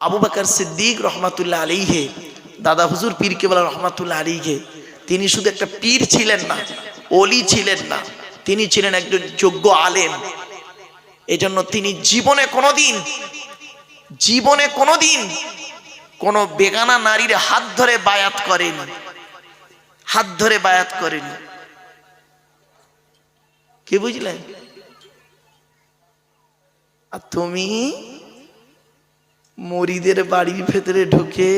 আবু বকর সিদ্দিক রহমাতুল্লাহ আলাইহি, দাদা হুজুর পীর কেবলা রহমাতুল্লাহ আলাইহি, তিনি শুধু একটা পীর ছিলেন না, ওলি ছিলেন না, তিনি ছিলেন একজন যোগ্য আলেম। এজন্য তিনি জীবনে কোনোদিন কোন বেগানা নারীর হাত ধরে বায়াত করেনি। কি বুঝলেন? আর তুমি মরিদের বাড়ির ভেতরে ঢুকে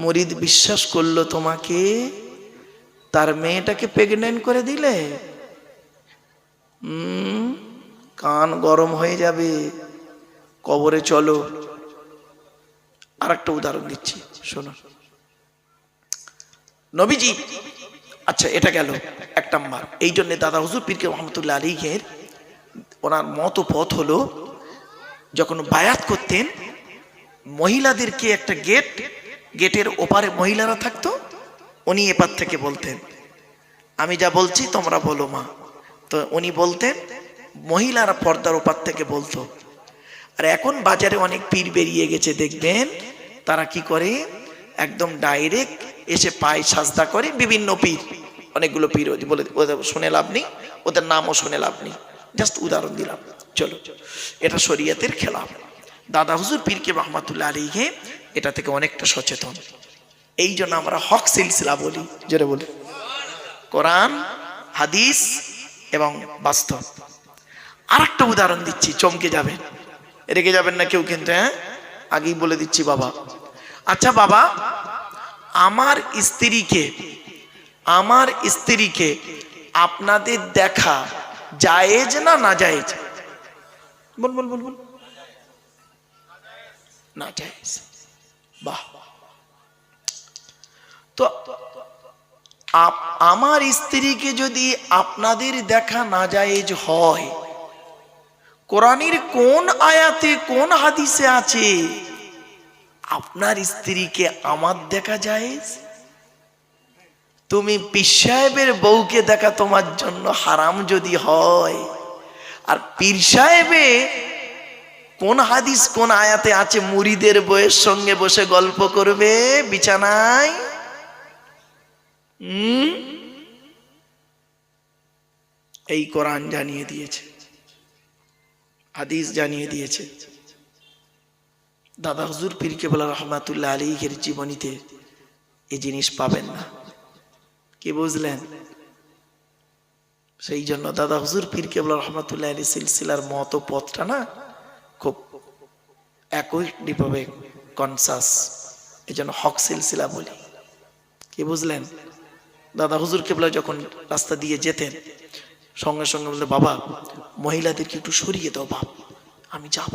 মরিদ বিশ্বাস করলো তোমাকে, তার মেয়েটাকে প্রেগনেন্ট করে দিলে। কান গরম হয়ে যাবে, কবরে চলো। আর একটা উদাহরণ দিচ্ছি, শোনো। নবীজি, আচ্ছা এটা গেল এক নাম্বার। এই জন্য দাদা হুজুর পীর কেবলা রহমাতুল্লাহ আলাইহির ওনার মত পথ হলো, যখন বায়াত করতেন মহিলাদেরকে একটা গেটের ওপারে মহিলারা থাকতো, উনি এপার থেকে বলতেন আমি যা বলছি তোমরা বলো মা। তো উনি বলতেন, মহিলারা পর্দার ওপার থেকে বলতো। আর এখন বাজারে অনেক পীর বেরিয়ে গেছে, দেখবেন তারা কি করে, একদম ডাইরেক্ট এসে পায়ে সাজদা করে। বিভিন্ন পীর, অনেকগুলো পীর বলে শুনে লাভ নেই, ওদের নামও শুনে লাভ নেই, জাস্ট উদাহরণ দিলাম। চলো, এটা শরীয়তের খেলাফ। দাদা হুজুর পীর কেবলা রহমাতুল্লাহ আলাইহি এটা থেকে অনেকটা সচেতন। এই জন্য আমরা হক সিলসিলা বলি, জোরে বলি, কোরআন হাদিস এবং বাস্তব। আর একটা উদাহরণ দিচ্ছি, চমকে যাবেন, রেগে যাবেন না কেউ কিন্তু, হ্যাঁ আগেই বলে দিচ্ছি বাবা। আচ্ছা বাবা, আমার স্ত্রীকে আপনাদের দেখা জায়েজ না না জায়েজ? বল বল বল বল। না জায়েজ। বাহ। তো আমার স্ত্রীকে যদি আপনাদের দেখা না জায়েজ হয়, কোরআনের কোন আয়াতে কোন হাদিসে আছে আপনার স্ত্রীকে আমার দেখা জায়েজ? তুমি পীর সাহেবের বউকে দেখা তোমার জন্য হারাম যদি হয়, আর পীর সাহেবে কোন হাদিস কোন আয়াতে আছে মুরিদের বউয়ের সঙ্গে বসে গল্প করবে বিছানায়? এই কোরআন জানিয়ে দিয়েছে, হাদিস জানিয়ে দিয়েছে। দাদা হুজুর পীর কেবলা রহমাতুল্লাহ আলাইহির জীবনীতে এই জিনিস পাবেন না। কি বুঝলেন? সেই জন্য দাদা হুজুর পীর কেবলা রহমাতুল্লাহ আলাইহি সিলসিলার মত পথটা না খুব একইভাবে কনসাস, এই জন্য হক সিলসিলা বলি। কি বুঝলেন? দাদা হুজুর কেবলা যখন রাস্তা দিয়ে যেতেন, সঙ্গে সঙ্গে বলতে, বাবা মহিলাদেরকে একটু সরিয়ে দাও বাপ, আমি যাব।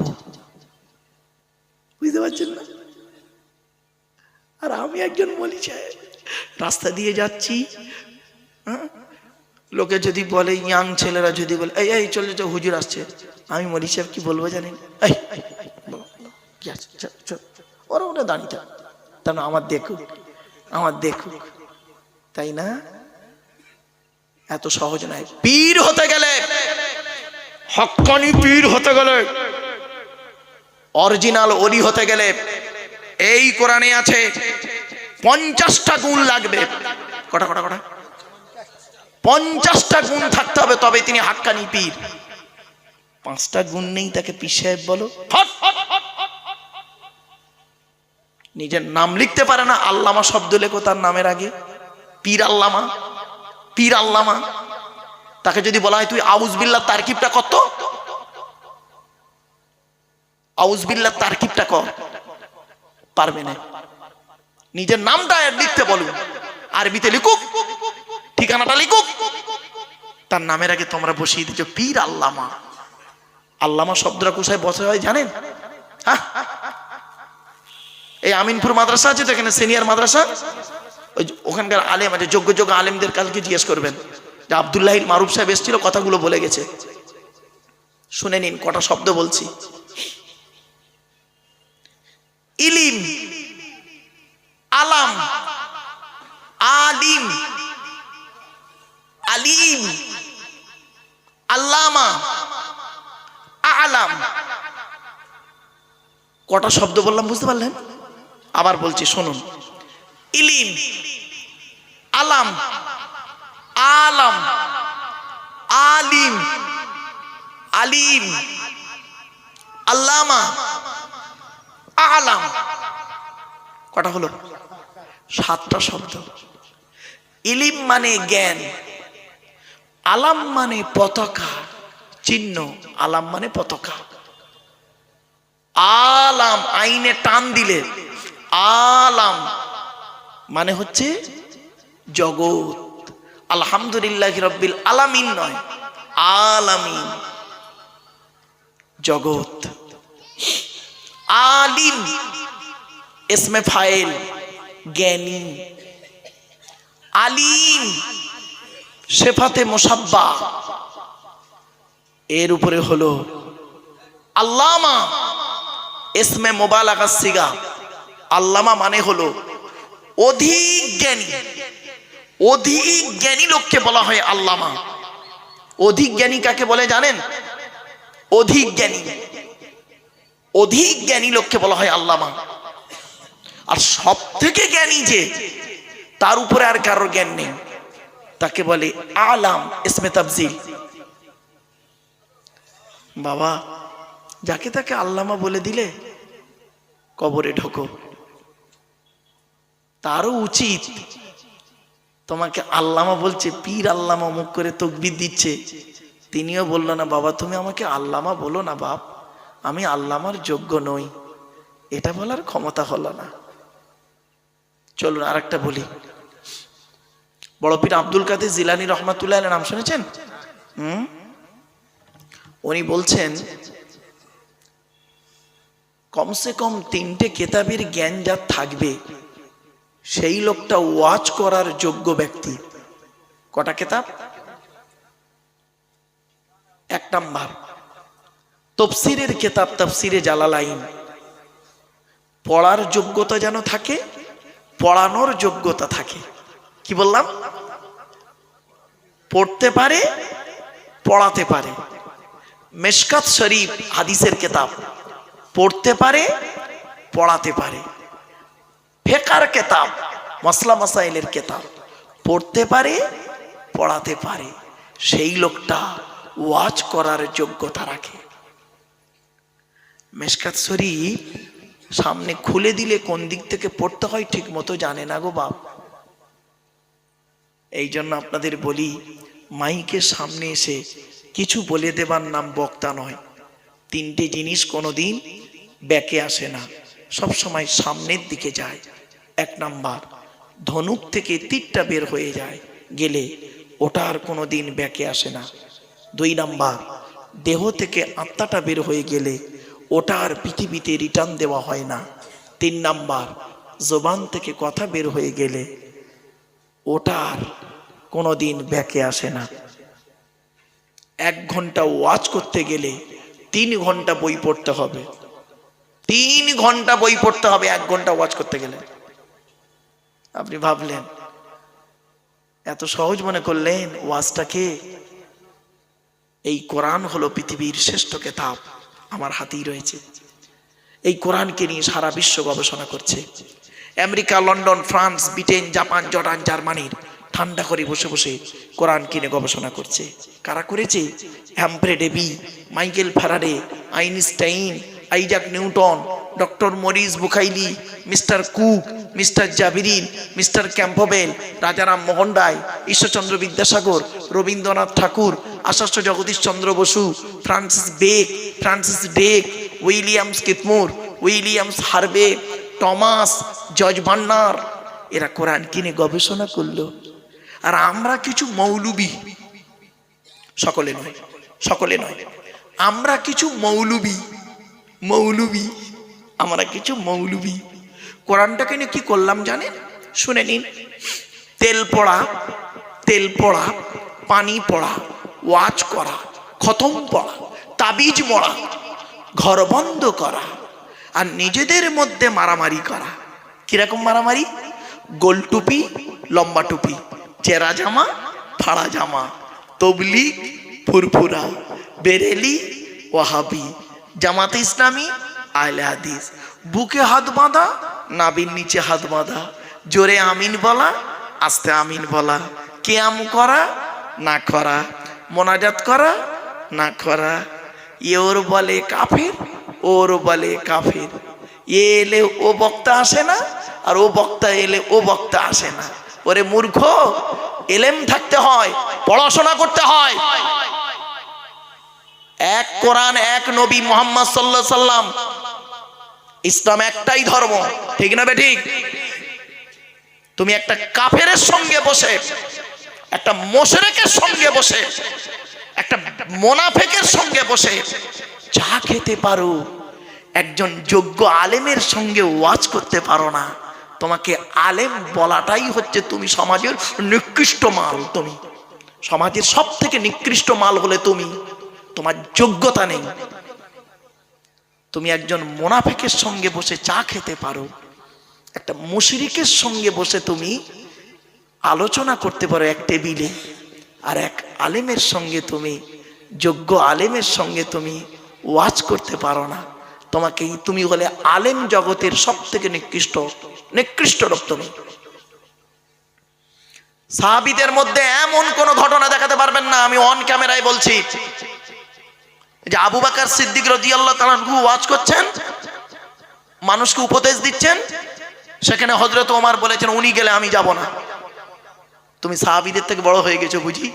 বুঝতে পারছেন না? আর আমি একজন মলি সাহেব, রাস্তা দিয়ে যাচ্ছি, লোকে যদি বলে, ইয়াং ছেলেরা যদি বলে এই এই চলে যাও হুজুর আসছে, আমি মলি সাহেব কি বলবো জানেন? এই ওরা ওটা দাঁড়িয়ে থাক, তা না আমার দেখুক, তাই না? এত সহজ নয়। পীর হতে গেলে, হক্কানি পীর হতে গেলে, অরিজিনাল ওলি হতে গেলে এই কোরআনে আছে 50টা গুণ লাগবে। কটা 50টা গুণ থাকতে হবে, তবে তিনি হাক্কানি পীর। 5টা গুণ নেই, তাকে পীর সাহেব বলো? নিজের নাম লিখতে পারে না, আল্লামা শব্দ লেখো তার নামের আগে। পীর আল্লামা। তাকে যদি বলা হয় তুই আউযুবিল্লাহ তারকিবটা কত, আউযুবিল্লাহ তারকিবটা কর, পারবে না। নিজের নামটা লিখতে বলুন, আরবিতে লিখুক, ঠিকানাটা লিখুক, তার নামের আগে তোমরা বসিয়ে দিচ্ছ পীর আল্লামা। আল্লামা শব্দটা কোথায় বসে হয় জানেন? হ্যাঁ, এই আমিনপুর মাদ্রাসা আছে তো, এখানে সিনিয়র মাদ্রাসা, ওখানকার আলেম আছে, যোগ্য আলেমদের কালকে জিজ্ঞেস করবেন যে আব্দুল্লাহ মারুফ সাহেব এসেছিল, কথাগুলো বলে গেছে, শুনে নিন কটা শব্দ বলছি। ইলিম, আলাম, আলিম, আলিম, আল্লামা, আলাম, কটা শব্দ বললাম বুঝতে পারলেন? আবার বলছি শুনুন। ইলিম, আলাম, আলাম, আলিম, আলিম, আল্লামা, আলাম। কটা হলো? 7টা শব্দ। ইলিম মানে জ্ঞান, আলাম মানে পতাকা, চিহ্ন, আলাম মানে পতাকা। আলাম আইনে টান দিলে আলাম মানে হচ্ছে জগৎ। আলহামদুলিল্লাহ রাব্বিল আলামিন নয়, আলামিন, জগৎ। আলিম ইসমে ফাইল, জ্ঞানী। আলিম সেফাতে মুসাব্বা, এর উপরে হলো আল্লামা ইসমে মুবালাগা সিগা। আল্লামা মানে হলো অধিক জ্ঞানী। অধিক জ্ঞানী লোককে বলা হয় আল্লামা। অধিক জ্ঞানী কাকে বলে জানেন? অধিক জ্ঞানী, অধিক জ্ঞানী লোককে বলা হয় আল্লামা। আর সব থেকে জ্ঞানী যে, তার উপরে আর কারোর জ্ঞান নেই, তাকে বলে আলাম ইসমে তাফজিল। বাবা, যাকে তাকে আল্লামা বলে দিলে কবরে ঢোকো। তারও উচিত, তোমাকে আল্লামা বলছে, পীর আল্লামা মুখ করে তাকবীর দিচ্ছে, তিনিও বললো না বাবা তুমি আমাকে আল্লামা বলো না বাপ, আমি আল্লামার যোগ্য নই, এটা বলার ক্ষমতা হলো না। চলুন আর একটা বলি। বড় পীর আব্দুল কাদের জিলানী রহমাতুল্লাহ আলাইহির নাম শুনেছেন? উনি বলছেন কমসে কম 3টে কেতাবের জ্ঞান যার থাকবে সেই লোকটা ওয়াজ করার যোগ্য ব্যক্তি। কটা কেতাব? 1 নাম্বার তাফসীরের কেতাব, তাফসীরে জালালাইন। পড়ার যোগ্যতা যেন থাকে, পড়ানোর যোগ্যতা থাকে। কি বললাম? পড়তে পারে, পড়াতে পারে। মিশকাত শরীফ হাদিসের কেতাব, পড়তে পারে, পড়াতে পারে। ফিকহের কেতাব, মাসলা মাসাইলের কেতাব, পড়তে পারে, পড়াতে পারে। সেই লোকটা ওয়াজ করার যোগ্যতা রাখে। মিশকাত শরীফ সামনে খুলে দিলে কোন দিক থেকে পড়তে হয় ঠিক মতো জানে না গো বাপ। এই জন্য আপনাদের বলি, মাইকের সামনে এসে কিছু বলে দেবার নাম বক্তা নয়। 3টে জিনিস কোনোদিন ব্যাকে আসে না, সব সময় সামনের দিকে যায়। 1 নাম্বার ধনুক থেকে তীরটা বের হয়ে যায় গেলে ওটা আর কোনোদিন ব্যাকে আসে না। 2 নাম্বার দেহ থেকে আত্মাটা বের হয়ে গেলে ওটা আর পৃথিবীতে রিটার্ন দেওয়া হয় না। 3 নাম্বার জবান থেকে কথা বের হয়ে গেলে ওটা আর কোনোদিন ব্যাকে আসে না। 1 ঘন্টা ওয়াজ করতে গেলে 3 ঘন্টা বই পড়তে হবে। 3 ঘন্টা বই পড়তে হবে 1 ঘন্টা ওয়াজ করতে গেলে। আপনি ভাবলেন এত সহজ মনে করলেন ওয়াজটাকে? এই কোরআন হলো পৃথিবীর শ্রেষ্ঠ কিতাব, আমার হাতেই রয়েছে। এই কোরআনকে নিয়ে সারা বিশ্ব গবেষণা করছে। America, London, France, Britain, Japan, Jordan, জার্মানির ঠান্ডা করে বসে বসে কোরআন কিনে গবেষণা করছে। কারা করেছে? Humphry Davy, Michael Faraday, Einstein, Isaac Newton, doctor Maurice Bucaille, mister Cook, mister জাভিরিন, mister Campbell, Rajaram Mohan Roy, Ishwarchandra Vidyasagar, Rabindranath Thakur, Acharya Jagadish Chandra Bose, Francis Drake, Williams Keith Moore, Williams Harvey, Thomas, George ভান্নার, এরা কোরআন কিনে গবেষণা করলো। আর আমরা কিছু মৌলবি, সকলে নয়, সকলে নয়, আমরা কিছু মৌলবি, আমরা কিছু মৌলবি কোরআনটাকে নিয়ে কি করলাম জানেন? শুনে নিন। তেল পড়া, পানি পড়া, ওয়াজ করা, খতম পড়া, তাবিজ মরা, ঘর বন্ধ করা, আর নিজেদের মধ্যে মারামারি করা। কিরকম মারামারি? গোল টুপি, লম্বা টুপি, চেরা জামা, ফাড়া জামা, তবলিগ, ফুরফুরা, বেরেলি, ওয়াহাবি, জামাতে ইসলামী, আহলে হাদিস, বুকে হাত বাঁধা, নাভির নিচে হাত বাঁধা, জোরে আমিন বলা, আস্তে আমিন বলা, কিয়াম করা না করা, মোনাজাত করা না করা। ওর বলে কাফের, ওর বলে কাফের। এ এলে ও বক্তা আসে না, আর ও বক্তা এলে ও বক্তা আসে না। ওরে মূর্খ, এলেম থাকতে হয়, পড়াশোনা করতে হয়। এক কোরআন, এক নবী মুহাম্মদ সাল্লাল্লাহু আলাইহি সাল্লাম। ইসলাম একটাই ধর্ম, ঠিক না বেঠিক? তুমি একটা কাফেরের সঙ্গে বসে, একটা মুশরিকের সঙ্গে বসে, একটা মুনাফিকের সঙ্গে বসে চা খেতে পারো, একজন যোগ্য আলেমের সঙ্গে ওয়াজ করতে পারো না। তোমাকে আলেম বলাটাই হচ্ছে তুমি সমাজের নিকৃষ্ট মাল। তুমি সমাজের সব থেকে নিকৃষ্ট মাল হলে তুমি, তোমার যোগ্যতা নেই। তুমি একজন মুনাফিকের সঙ্গে বসে চা খেতে পারো, একটা মুশরিকের সঙ্গে বসে তুমি আলোচনা করতে পারো এক টেবিলে, আর এক আলেমের সঙ্গে তুমি, যোগ্য আলেমের সঙ্গে তুমি ওয়াজ করতে পারো না। তোমাকে, তুমি হলে আলেম জগতের সব থেকে নিকৃষ্ট লোক তুমি। সাহাবীদের মধ্যে এমন কোন ঘটনা দেখাতে পারবেন না, আমি অন ক্যামেরায় বলছি, যে আবু বকর সিদ্দিক রাদিয়াল্লাহু তাআলা আনহু ওয়াজ করছেন, মানুষকে উপদেশ দিচ্ছেন, সেখানে হযরত ওমর বলেছেন উনি গেলে আমি যাব না। তুমি সাহাবীদের থেকে বড় হয়ে গেছো বুঝি?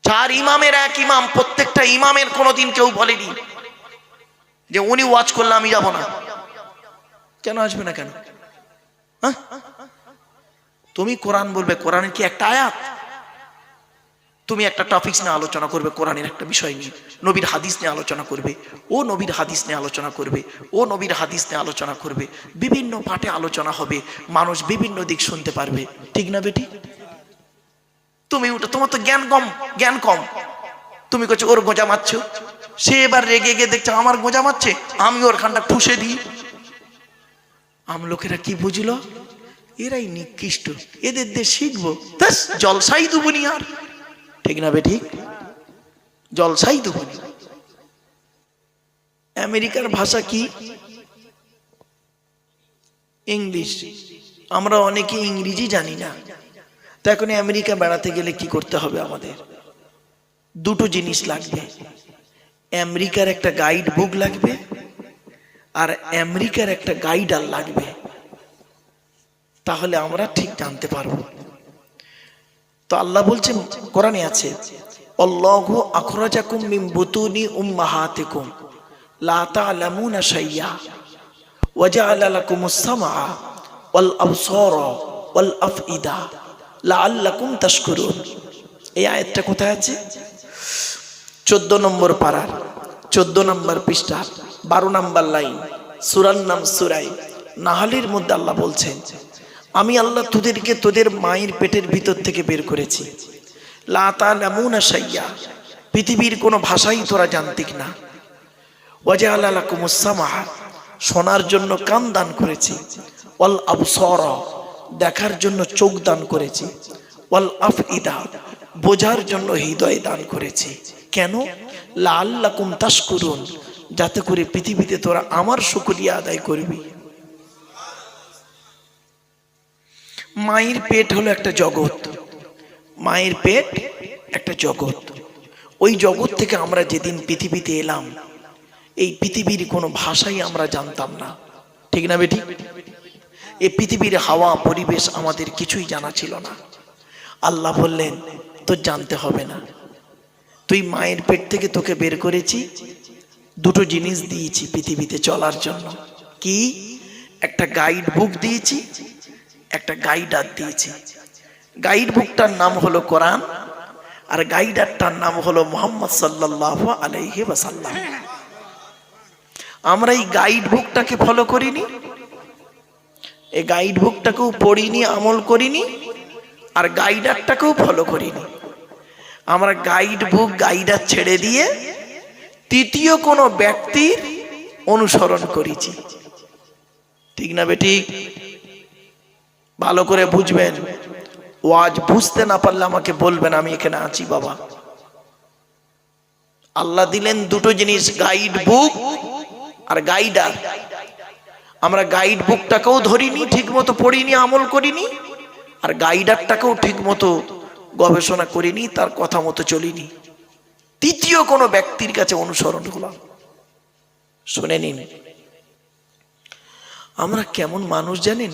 চার ইমামের এক ইমাম, প্রত্যেকটা ইমামের কোনোদিন কেউ বলেনি যে উনি ওয়াজ করলে আমি যাব না। কেন আসবে না? কেন? তুমি কোরআন বলবে, কোরআনের কি একটা আয়াত? তুমি একটা টপিকস নিয়ে আলোচনা করবে, কোরআনের একটা বিষয় নিয়ে, নবীর হাদিস নিয়ে আলোচনা করবে, ও নবীর হাদিস নিয়ে আলোচনা করবে, ও নবীর হাদিস নিয়ে আলোচনা করবে, বিভিন্ন পাঠে আলোচনা হবে, মানুষ বিভিন্ন দিক শুনতে পারবে, ঠিক না বেটি? তুমি ওটা, তোমার তো জ্ঞান কম। তুমি করছো ওর গোঁজা মারছ, সে এবার রেগে গিয়ে দেখছে আমার গোঁজা মারছে, আমি ওর খানটা ঠুসে দিই। লোকেরা কি বুঝলো? এরাই নিকৃষ্ট, এদের দিয়ে শিখবো, জলসাই দুবনি, আর ঠিক না বেঠিক? জলসাই দুবনি। আমেরিকার ভাষা কি? ইংলিশ। আমরা অনেকে ইংরেজি জানি না। তো এখন আমেরিকা বেড়াতে গেলে কি করতে হবে? আমাদের দুটো জিনিস লাগবে, আমেরিকার একটা গাইড বুক লাগবে, আর আমেরিকার একটা গাইডার লাগবে। তাহলে আমরা ঠিক জানতে পারবো। তো আল্লাহ বলছেন, কোরআনে আছে, আল্লাহু আখরাজাকুম মিন বুতুনি উম্মাহাতিকুম লা তা'লামুনা শাইয়্যা ওয়া জা'আলা লাকুমুস সামআ ওয়াল আবসারা ওয়াল আফইদা লাআল্লাকুম তাশকুরুন। এই আয়াতটা কোথায় আছে? 14 নম্বর পারার 14 নম্বর পৃষ্ঠা 12 নম্বর লাইন, সূরার নাম সূরা নাহলের মধ্যে আল্লাহ বলছেন, আমি আল্লাহ তোদেরকে তোদের মায়ের পেটের ভিতর থেকে বের করেছি, লা তা'লামুনা শাইয়্যা, পৃথিবীর কোনো ভাষাই তোরা জানতিক না, ওয়া জা'আলা লাকুমুস সামআ, শোনার জন্য কান দান করেছি, ওয়াল আবসারা, দেখার জন্য চোখ দান করেছি, ওয়াল আফইদা, বোঝার জন্য হৃদয় দান করেছি। কেন? লাআল্লাকুম তাশকুরুন, যাতে করে পৃথিবীতে তোরা আমার শুকরিয়া আদায় করবি। মায়ের পেট হলো একটা জগৎ, মায়ের পেট একটা জগৎ। ওই জগৎ থেকে আমরা যেদিন পৃথিবীতে এলাম, এই পৃথিবীর কোনো ভাষাই আমরা জানতাম না, ঠিক না বেটি? এই পৃথিবীর হাওয়া পরিবেশ আমাদের কিছুই জানা ছিল না। আল্লাহ বললেন তোর জানতে হবে না, তুই মায়ের পেট থেকে তোকে বের করেছি, দুটো জিনিস দিয়েছি পৃথিবীতে চলার জন্য। কি? একটা গাইড বুক দিয়েছি, একটা গাইডার দিয়েছি। গাইড বুকটার নাম হলো কোরআন, আর গাইডারটার নাম হলো মুহাম্মদ সাল্লাল্লাহু আলাইহি ওয়াসাল্লাম। আমরা এই গাইড বুকটাকে ফলো করিনি, এই গাইড বুকটাকেও পড়িনি, আমল করিনি, আর গাইডারটাকেও ফলো করিনি। আমরা গাইড বুক গাইডার ছেড়ে দিয়ে তৃতীয় কোনো ব্যক্তির অনুসরণ করেছি, ঠিক না বেটি? ভালো করে বুঝবেন, ওয়াজ বুঝতে না পারলে আমাকে বলবেন, আমি এখানে আছি বাবা। আল্লাহ দিলেন দুটো জিনিস, গাইড বুক আর গাইডার। আমরা গাইড বুকটাকেও ধরিনি, ঠিক মতো পড়িনি, আমল করিনি, আর গাইডারটাকেও ঠিক মতো গবেষণা করিনি, তার কথা মতো চলিনি। তৃতীয় কোনো ব্যক্তির কাছে অনুসরণ হলাম। শুনে নিন, আমরা কেমন মানুষ জানেন?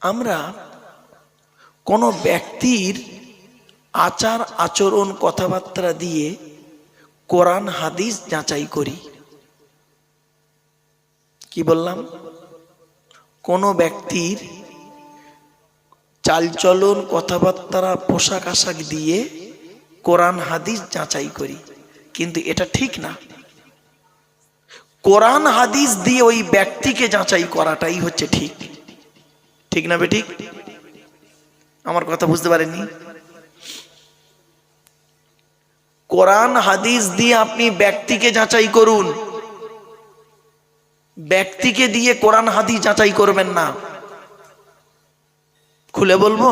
আমরা কোনো ব্যক্তির আচার আচরণ কথাবার্তা দিয়ে কোরআন হাদিস যাচাই করি। কি বললাম? কোনো ব্যক্তির চালচলন কথাবার্তা পোশাক আশাক দিয়ে কোরআন হাদিস যাচাই করি, কিন্তু এটা ঠিক না। কোরআন হাদিস দিয়ে ওই ব্যক্তিকে যাচাই করাটাই হচ্ছে ঠিক। ঠিক না বেঠিক? আমার কথা বুঝতে পারেননি? কোরআন হাদিস দিয়ে আপনি ব্যক্তিকে যাচাই করুন, ব্যক্তিকে দিয়ে কোরআন হাদিস যাচাই করবেন না। খুলে বলবো?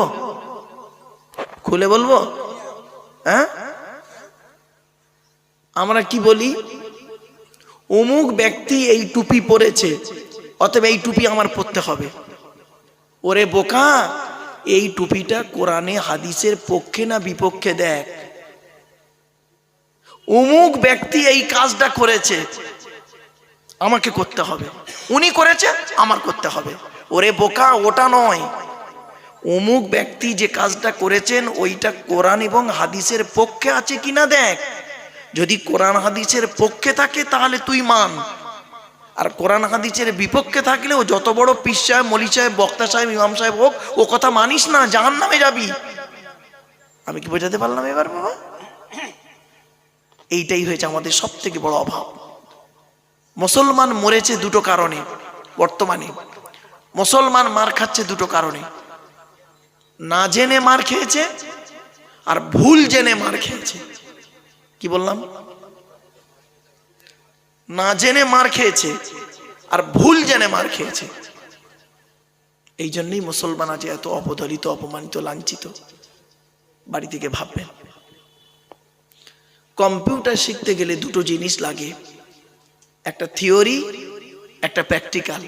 খুলে বলবো? হ্যাঁ, আমরা কি বলি? অমুক ব্যক্তি এই টুপি পরেছে, অতএব এই টুপি আমার পরতে হবে। ওরে বোকা, এই টুপিটা কোরআনে হাদিসের পক্ষে না বিপক্ষে দেখ। অমুক ব্যক্তি এই কাজটা করেছে, আমাকে করতে হবে। উনি করেছে, আমার করতে হবে। ওরে বোকা, ওটা নয়। অমুক ব্যক্তি যে কাজটা করেছেন ওইটা কোরআন এবং হাদিসের পক্ষে আছে কিনা দেখ। যদি কোরআন হাদিসের পক্ষে থাকে তাহলে তুই মান, আর কোরআন হাদিসের বিপক্ষে থাকলে ও যত বড় পীর সাহেব, মলি সাহেব, বক্তা সাহেব, ইমাম সাহেব হোক, ও কথা মানিস না, জাহান্নামে যাবি। আমি কি বোঝাতে পারলাম এবার বাবা? এইটাই হয়েছে আমাদের সব থেকে বড় অভাব। মুসলমান মরেছে দুটো কারণে। বর্তমানে মুসলমান মার খাচ্ছে দুটো কারণে। না জেনে মার খেয়েছে, আর ভুল জেনে মার খেয়েছে। কি বললাম? না জেনে মার খেয়েছে আর ভুল জেনে মার খেয়েছে। এই জন্যই মুসলমান আজ এত অপদলিত, অপমানিত, লাঞ্ছিত। বাড়ি থেকে ভাববেন, কম্পিউটার শিখতে গেলে দুটো জিনিস লাগে, একটা থিওরি, একটা প্র্যাকটিক্যাল।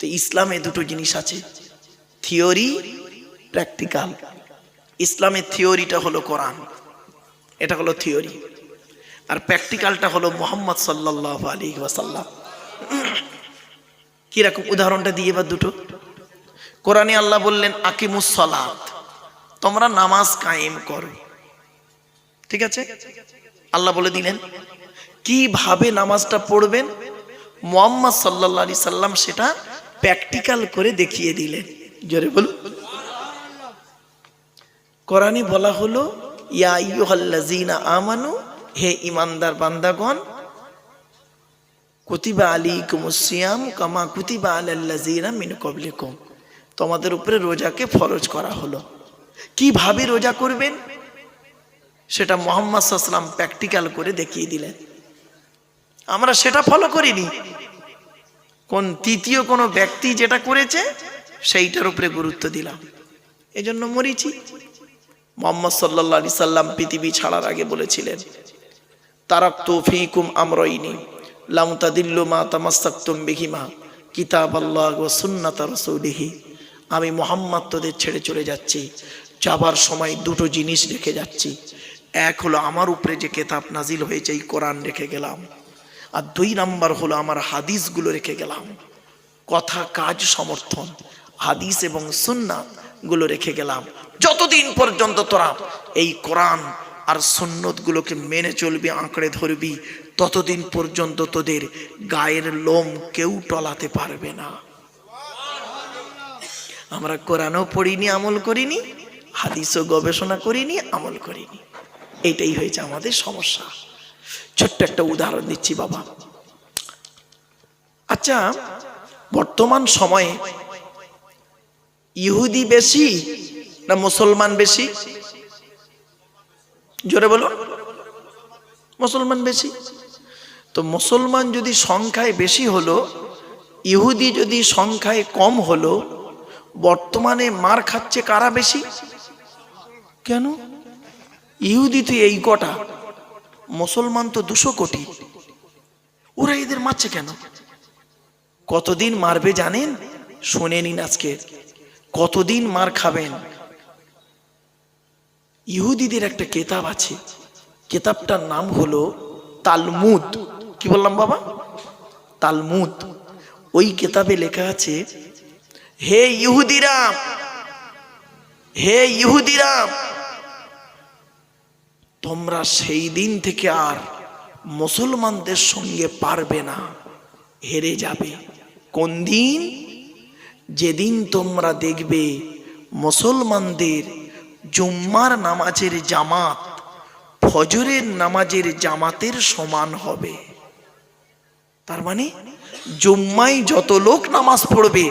তো ইসলামে দুটো জিনিস আছে, থিওরি, প্র্যাকটিক্যাল। ইসলামের থিওরিটা হলো কোরআন, এটা হলো থিওরি, আর প্র্যাকটিক্যালটা হলো মুহাম্মদ সাল্লাল্লাহু আলাইহি ওয়াসাল্লাম। কিরকম? উদাহরণটা দিয়ে বা দুটো। কোরআনে আল্লাহ বললেন আকিমুস সালাত, তোমরা নামাজ কায়েম করো। ঠিক আছে, আল্লাহ বলে দিলেন কিভাবে নামাজটা পড়বেন। মুহাম্মদ সাল্লাল্লাহু আলাইহি সাল্লাম সেটা প্র্যাকটিক্যাল করে দেখিয়ে দিলেন। জোরে বলুন। কোরআনে বলা হলো ইয়া আইয়ুহাল্লাযীনা আমানু, হে ইমানদার বান্দাগণ, কুতিবা আলাইকুমুস সিয়াম কামা কুতিবা আলাল্লাযীনা মিন ক্বাবলিকুম, তোমাদের উপরে রোজাকে ফরজ করা হলো। কিভাবে রোজা করবেন সেটা মুহাম্মদ সাল্লাল্লাহু আলাইহি ওয়াসাল্লাম প্র্যাকটিক্যাল করে দেখিয়ে দিলেন। আমরা সেটা ফলো করিনি। কোন তৃতীয় কোনো ব্যক্তি যেটা করেছে সেইটার উপরে গুরুত্ব দিলাম, এজন্য মরিছি। মুহাম্মদ সাল্লাল্লাহু আলাইহি সাল্লাম পৃথিবী ছাড়ার আগে বলেছিলেন তারাকতু ফীকুম আমরাইনি লাম তাদিল্লু মা তামাসসাকতুম বিহিমা কিতাবাল্লাহ ওয়া সুন্নাত রাসূলিহি। আমি মুহাম্মদ তোদের ছেড়ে চলে যাচ্ছি, যাবার সময় দুটো জিনিস রেখে যাচ্ছি। এক হলো আমার উপরে যে কিতাব নাজিল হয়েছে এই কোরআন রেখে গেলাম, আর দুই নাম্বার হলো আমার হাদিসগুলো রেখে গেলাম। কথা, কাজ, সমর্থন, হাদিস এবং সুন্নাত গুলো রেখে গেলাম। যতদিন পর্যন্ত তোরা এই কোরআন আর সুন্নত গুলোকে মেনে চলবি, আঁকড়ে ধরবি, ততদিন পর্যন্ত তোদের গায়ের লোম কেউ টলাতে পারবে না। আমরা কোরআনও পড়িনি, আমল করিনি, হাদিসও গবেষণা করিনি, আমল করিনি। এইটাই হয়েছে আমাদের সমস্যা। ছোট্ট একটা উদাহরণ দিচ্ছি বাবা। আচ্ছা, বর্তমান সময়ে ইহুদি বেশি না মুসলমান বেশি? জোরে বলো। মুসলমান বেশি। তো মুসলমান যদি সংখ্যায় বেশি হলো, ইহুদি যদি সংখ্যায় কম হলো, বর্তমানে মার খাচ্ছে কারা বেশি? কেন? ইহুদি তো এই কটা, মুসলমান তো 200 কোটি, ওরা এদের মারছে কেন? কতদিন মারবে জানেন? শুনে নিন আজকে কতদিন মার খাবেন। ইহুদিদের একটা কেতাব আছে, কেতাবটার নাম হলো তালমুদ। কি বললাম বাবা? তালমুদ। ওই কেতাবে লেখা আছে, হে ইহুদিরা, হে ইহুদিরা, তোমরা সেই দিন থেকে আর মুসলমানদের সঙ্গে পারবে না, হেরে যাবে। কোন দিন? যেদিন তোমরা দেখবে মুসলমানদের জুম্মার নামাজের জামাত ফজরের নামাজের জামাতের সমান হবে। তার মানে জুম্মায় যত লোক নামাজ পড়বে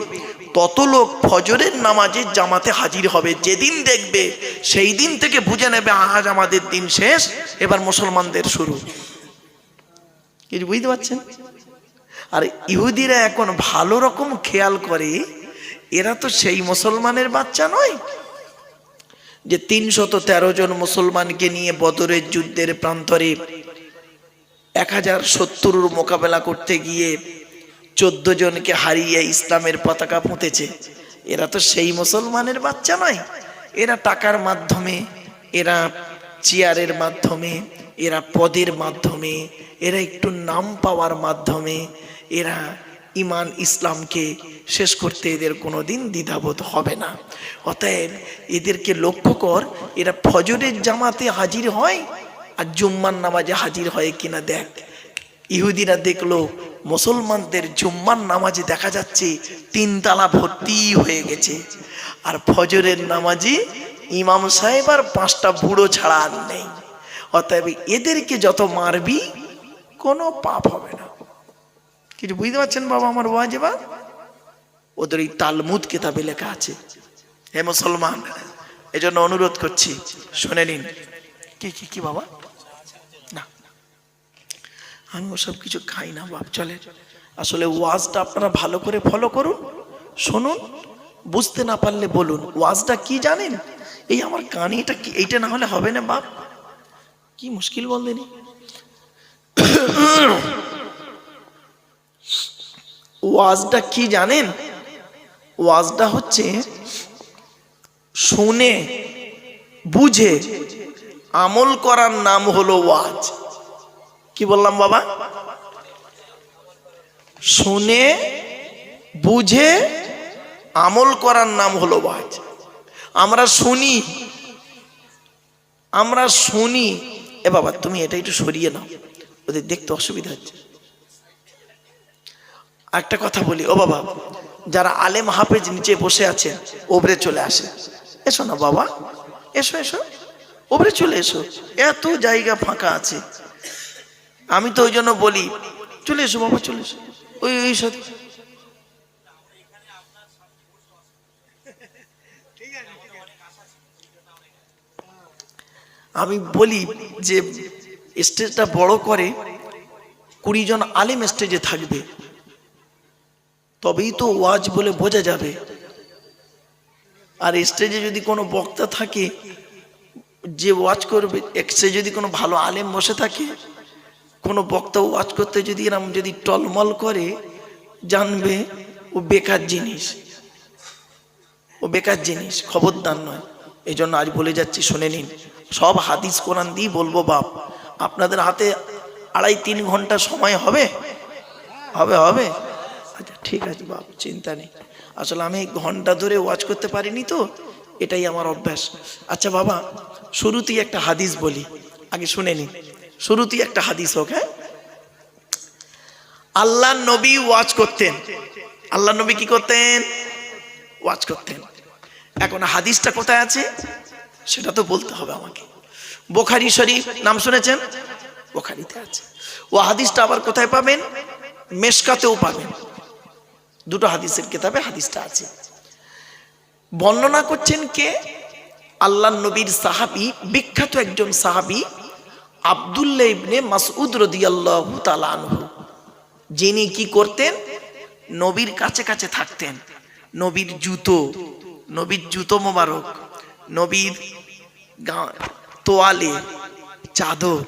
তত লোক ফজরের নামাজের জামাতে হাজির হবে। যেদিন দেখবে সেই দিন থেকে বুঝে নেবে আজ আমাদের দিন শেষ, এবার মুসলমানদের শুরু। কিছু বুঝতে পারছেন? আর ইহুদিরা এখন ভালো রকম খেয়াল করে, এরা তো সেই মুসলমানের বাচ্চা নয় যে 313 জন মুসলমানকে নিয়ে বদরের যুদ্ধের প্রান্তরে 1070 মোকাবেলা করতে গিয়ে 14 জনকে হারিয়ে ইসলামের পতাকা পুঁতেছে। এরা তো সেই মুসলমানের বাচ্চা নয়। এরা টাকার মাধ্যমে, এরা চেয়ারের মাধ্যমে, এরা পদের মাধ্যমে, এরা একটু নাম পাওয়ার মাধ্যমে এরা ইমান ইসলামকে শেষ করতে এদের কোনোদিন দ্বিধাবোধ হবে না। অতএব এদেরকে লক্ষ্য কর, এরা ফজরের জামাতে হাজির হয় আর জুম্মার নামাজে হাজির হয় কিনা দেখ। ইহুদিরা দেখলো মুসলমানদের জুম্মার নামাজে দেখা যাচ্ছে 3 তালা ভর্তি হয়ে গেছে, আর ফজরের নামাজে ইমাম সাহেব আর 5টা বুড়ো ছাড়া আর নেই। অতএব এদেরকে যত মারবি কোনো পাপ হবে না। কিছু বুঝতে পারছেন বাবা আমার ওয়াজিবা? ওদের এই তালমুদ কিতাবে লেখা আছে। হে মুসলমান, এজন্য অনুরোধ করছি শুনে নিন। কি কি কি বাবা? না, আমি ওসব কিছু খাই না বাপ। চলে আসলে ওয়াজটা আপনারা ভালো করে ফলো করুন, শুনুন, বুঝতে না পারলে বলুন। ওয়াজটা কি জানেন? এই আমার কানে এটা কি, এইটা না হলে হবে না বাপ। কি মুশকিল বললেনি। ওয়াজটা কি জানেন? ওয়াজটা হচ্ছে শুনে বুঝে আমল করার নাম হলো ওয়াজ। কি বললাম বাবা? শুনে বুঝে আমল করার নাম হলো ওয়াজ। আমরা শুনি, আমরা শুনি। এ বাবা তুমি এটা একটু সরিয়ে নাও, ওদের দেখতে অসুবিধা হচ্ছে। একটা কথা বলি ও বাবা, যারা আলেম হাফেজ নিচে বসে আছে ওপরে চলে আসে। এসো না বাবা, এসো এসো, ওপরে চলে এসো, এত জায়গা ফাঁকা আছে। আমি তো ওই জন্য বলি চলে এসো বাবা, চলে এসো। ওই ওই সাথে আমি বলি যে স্টেজটা বড় করে 20 জন আলেম স্টেজে থাকবে, তবেই তো ওয়াজ বলে বোঝা যাবে। আর স্টেজে যদি কোনো বক্তা থাকে যে ওয়াজ করবে, স্টেজে যদি কোনো ভালো আলেম বসে থাকে, কোনো বক্তা ওয়াজ করতে যদি এরম যদি টলমল করে, জানবে ও বেকার জিনিস, ও বেকার জিনিস, খবরদার নয়। এই জন্য আজ বলে যাচ্ছি শুনে নিন। সব হাদিস কোরআন দিয়ে বলবো বাপ। আপনাদের হাতে 2.5-3 ঘন্টা সময় হবে? হবে হবে? আচ্ছা ঠিক আছে বাপ, চিন্তা নেই। আসলে আমি ঘন্টা ধরে ওয়াজ করতে পারিনি তো, এটাই আমার অভ্যাস। আচ্ছা বাবা, শুরুতেই একটা হাদিস বলি, আগে শুনে নিন। শুরুতেই একটা হাদিস হোক। হ্যাঁ, আল্লাহ নবী ওয়াজ করতেন। আল্লাহ নবী কি করতেন? ওয়াজ করতেন। এখন হাদিসটা কোথায় আছে সেটা তো বলতে হবে আমাকে। বুখারী শরীফ নাম শুনেছেন? বুখারীতে আছে। ও হাদিসটা আবার কোথায় পাবেন? মেশকাতেও পাবেন। দুটো হাদিসের কিতাবে হাদিসটা আছে। বর্ণনা করছেন কে? আল্লাহ নবীর সাহাবী, বিখ্যাত একজন সাহাবী আব্দুল্লাহ ইবনে মাসউদ রাদিয়াল্লাহু তাআলা আনহু, যিনি কি করতেন? নবীর কাছে কাছে থাকতেন। নবীর জুতো মোবারক, নবীর তোয়ালে, চাদর,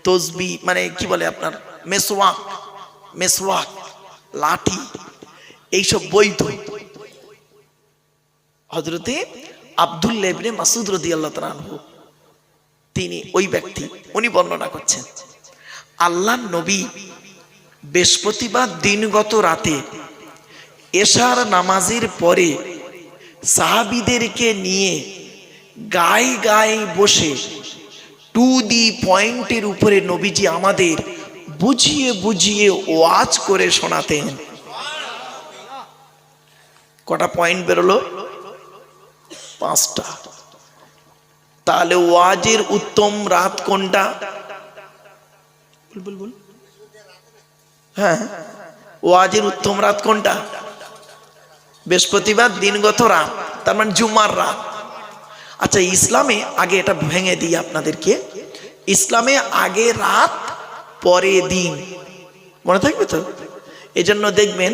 তসবি, মানে কি বলে আপনার মেসওয়াক, মেসওয়াক, লাঠি, এইসব বৈধ। হযরতে আব্দুল্লাহ ইবনে মাসউদ রাদিয়াল্লাহু তাআলা আনহু, তিনি ওই ব্যক্তি, উনি বর্ণনা করছেন আল্লাহর নবী বৃহস্পতিবার দিনগত রাতে এশার নামাজের পরে সাহাবীদেরকে নিয়ে গায়ে গায়ে বসে টু দি পয়েন্টের উপরে নবীজি আমাদের বুঝিয়ে বুঝিয়ে ওয়াজ করে শোনাতেন। কটা পয়েন্ট বেরোলো? 5টা। তাহলে ওয়াজের উত্তম রাত কোনটা? হ্যাঁ, ওয়াজের উত্তম রাত কোনটা? বৃহস্পতিবার দিনগত রাত, তার মানে জুমার রাত। আচ্ছা, ইসলামে আগে এটা ভেঙে দিই আপনাদেরকে, ইসলামে আগে রাত পরে দিন, মনে থাকবে তো? এজন্য দেখবেন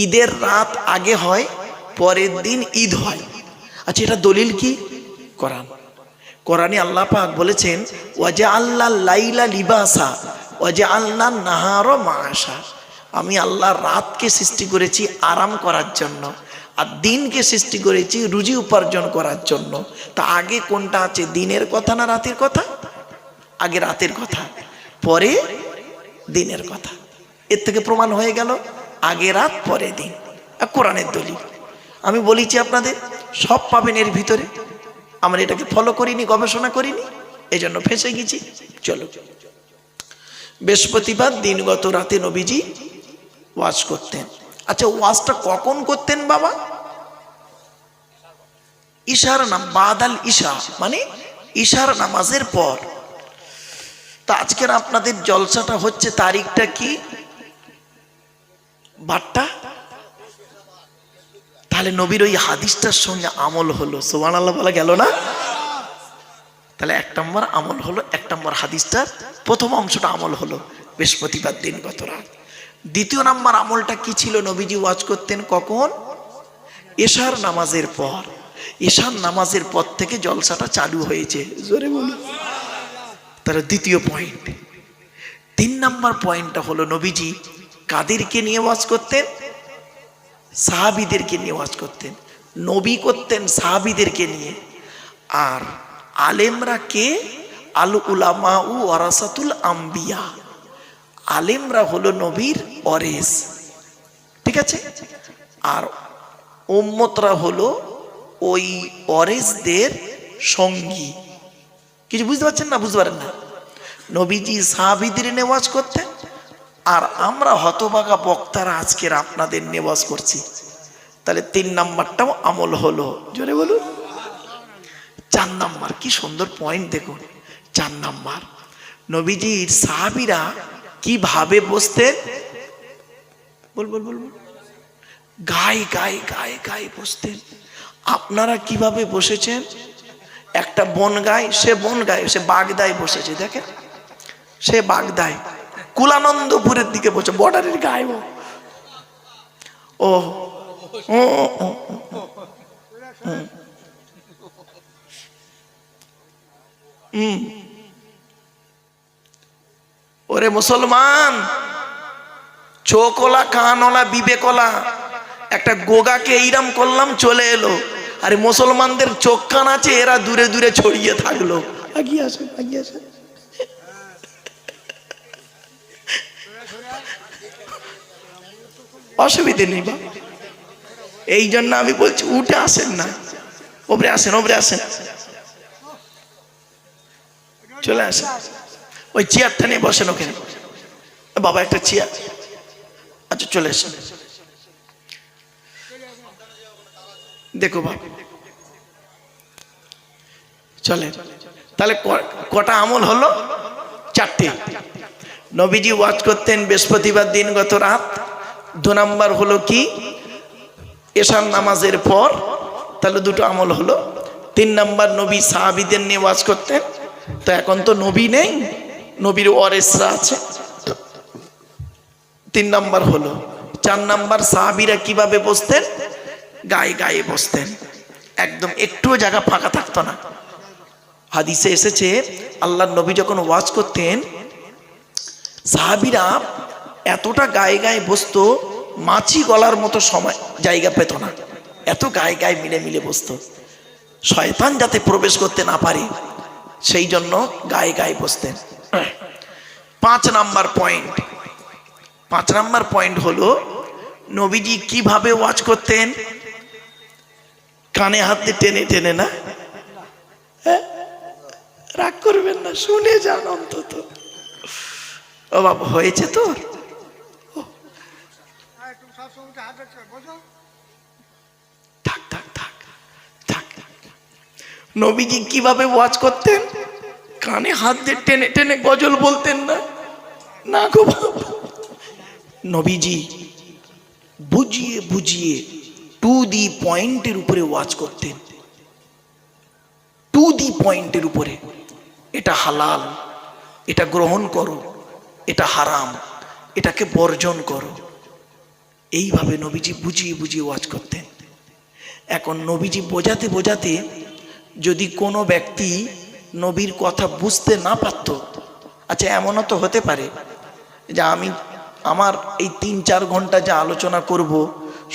ঈদের রাত আগে হয়, পরের দিন ঈদ হয়। আচ্ছা, এটা দলিল কি? কোরআন। কোরআনে আল্লাহ পাক বলেছেন ওয়াজআলনা লাইলা লিবাসা ওয়াজআলনা নাহারা মাআশা, আমি আল্লাহ রাতকে সৃষ্টি করেছি আরাম করার জন্য, আর দিনকে সৃষ্টি করেছি রুজি উপার্জন করার জন্য। তা আগে কোনটা আছে, দিনের কথা না রাতের কথা? আগে রাতের কথা, পরে দিনের কথা। এর থেকে প্রমাণ হয়ে গেল আগে রাত পরে দিন, কোরআনের দলিল। আমি বলেছি আপনাদের সব পাবেন এর ভিতরে। আমরা এটাকে ফলো করিনি, গবেষণা করিনি, এই জন্য ফেঁসে গেছি। চলো, বৃহস্পতিবার দিনগত রাতে নবীজি ওয়াজ করতেন। আচ্ছা, ওয়াজটা কখন করতেন বাবা? ইশার নাম বাদাল ইশা, মানে ইশার নামাজের পর। তা আজকের আপনাদের জলসাটা হচ্ছে তারিখটা কি? 12টা। তাহলে নবীর ওই হাদিসটার সঙ্গে আমল হলো, সুবহানাল্লাহ বলা গেল না? তাহলে 1 নম্বর আমল হলো, 1 নম্বর হাদিসটার প্রথম অংশটা আমল হলো বৃহস্পতিবার দিনগত রাত। দ্বিতীয় নম্বর আমলটা কি ছিল? নবীজি ওয়াজ করতেন কখন? এশার নামাজের পর। এশার নামাজের পর থেকে জলসাটা চালু হয়েছে, জোরে বলুন। তার দ্বিতীয় পয়েন্ট। 3 নম্বর পয়েন্টটা হলো নবীজি কাদেরকে নিয়ে ওয়াজ করতেন? সাহাবীদেরকে নিয়ে ওয়াজ করতেন। নবী করতেন সাহাবীদেরকে নিয়ে। আর আলেমরা কে? আল উলামাউ ওয়ারাসাতুল আম্বিয়া, আলেমরা হলো নবীর ওয়ারিস, ঠিক আছে? আর উম্মতরা হলো ওই ওয়ারিসদের সঙ্গী। কিছু বুঝতে পারছেন না? বুঝতে পারেন না? নবীজি সাহাবীদের নিয়ে ওয়াজ করতেন, আর আমরা হতভাগা বক্তারা আজকের আপনাদের নিয়ে ওয়াজ করছি। তাহলে 3 নাম্বারটাও আমল হলো, জোরে বলুন। 4 নাম্বার, কি সুন্দর পয়েন্ট দেখুন। 4 নাম্বার, নবীজির সাহাবীরা কিভাবে বসতেন? বল বল বল। গায়ে গায়ে গায়ে গায়ে বসতেন। আপনারা কিভাবে বসেছেন? একটা বনগায়, সে বনগায়, সে বাগদায় বসেছে, দেখেন সে বাগদায়, কুলানন্দপুরের দিকে বসে, বর্ডারের গায়ে। ও ওরে মুসলমান, চোখওয়ালা কানওয়ালা বিবেকওয়ালা একটা গোগাকে এইরাম করলাম, চলে এলো। আরে মুসলমানদের চোখ কান আছে, এরা দূরে দূরে ছড়িয়ে থাকলো। আগিয়ে আসেন, আগিয়ে আসেন। অসুবিধে নেই বা, এই জন্য আমি বলছি উঠে আসেন না, ওপরে আসেন, ওপরে আসেন, চলে আসেন। ওই চেয়ারটা নিয়ে বসেন ওখানে, বাবা একটা চেয়ার। আচ্ছা চলে আসেন। দেখো বাবা, চলে। তাহলে কটা আমল হলো? 4টে। নবীজি ওয়াজ করতেন বৃহস্পতিবার দিন গত রাত। 2 নাম্বার হলো কি? এশার নামাজের পর। তাহলে 2টো আমল হলো। 3 নাম্বার, নবী সাহাবীদের নিয়ে ওয়াজ করতেন। তো এখন তো নবী নেই, নবীর ওয়ারিসরা আছে। 3 নাম্বার হলো। 4 নাম্বার, সাহাবীরা কিভাবে বসতেন? গায়ে গায়ে বসতেন, একদম একটুও জায়গা ফাঁকা থাকতো না। হাদিসে এসেছে আল্লাহর নবী যখন ওয়াজ করতেন, সাহাবীরা এতটা গায়ে গায়ে বসতো, মাছি গলার মতো সময় জায়গা পেত না, এত গায়ে গায়ে মিলে মিলে বসতো, শয়তান যাতে প্রবেশ করতে না পারে সেই জন্য গায়ে গায়ে বসতেন। 5 নাম্বার পয়েন্ট হলো নবীজি কিভাবে ওয়াজ করতেন। কানে হাত দিয়ে টেনে টেনে না, রাগ করবেন না, শুনে যান অন্তত। ও বাবা, হয়েছে তোর? থাক থাক থাক থাক। নবীজি কিভাবে ওয়াজ করতেন? কানে হাত দিয়ে টেনে টেনে গজল বলতেন না, না গো বাবা। নবীজি বুঝিয়ে বুঝিয়ে টু দি পয়েন্টের উপরে ওয়াজ করতেন, টু দি পয়েন্টের উপরে। এটা হালাল, এটা গ্রহণ করো, এটা হারাম, এটাকে বর্জন করো। এইভাবে নবীজি বুঝিয়ে বুঝিয়ে ওয়াজ করতেন। এখন নবীজি বোঝাতে বোঝাতে যদি কোনো ব্যক্তি নবীর কথা বুঝতে না পারত, আচ্ছা এমনও তো হতে পারে যে আমার এই 3-4 ঘন্টা যা আলোচনা করব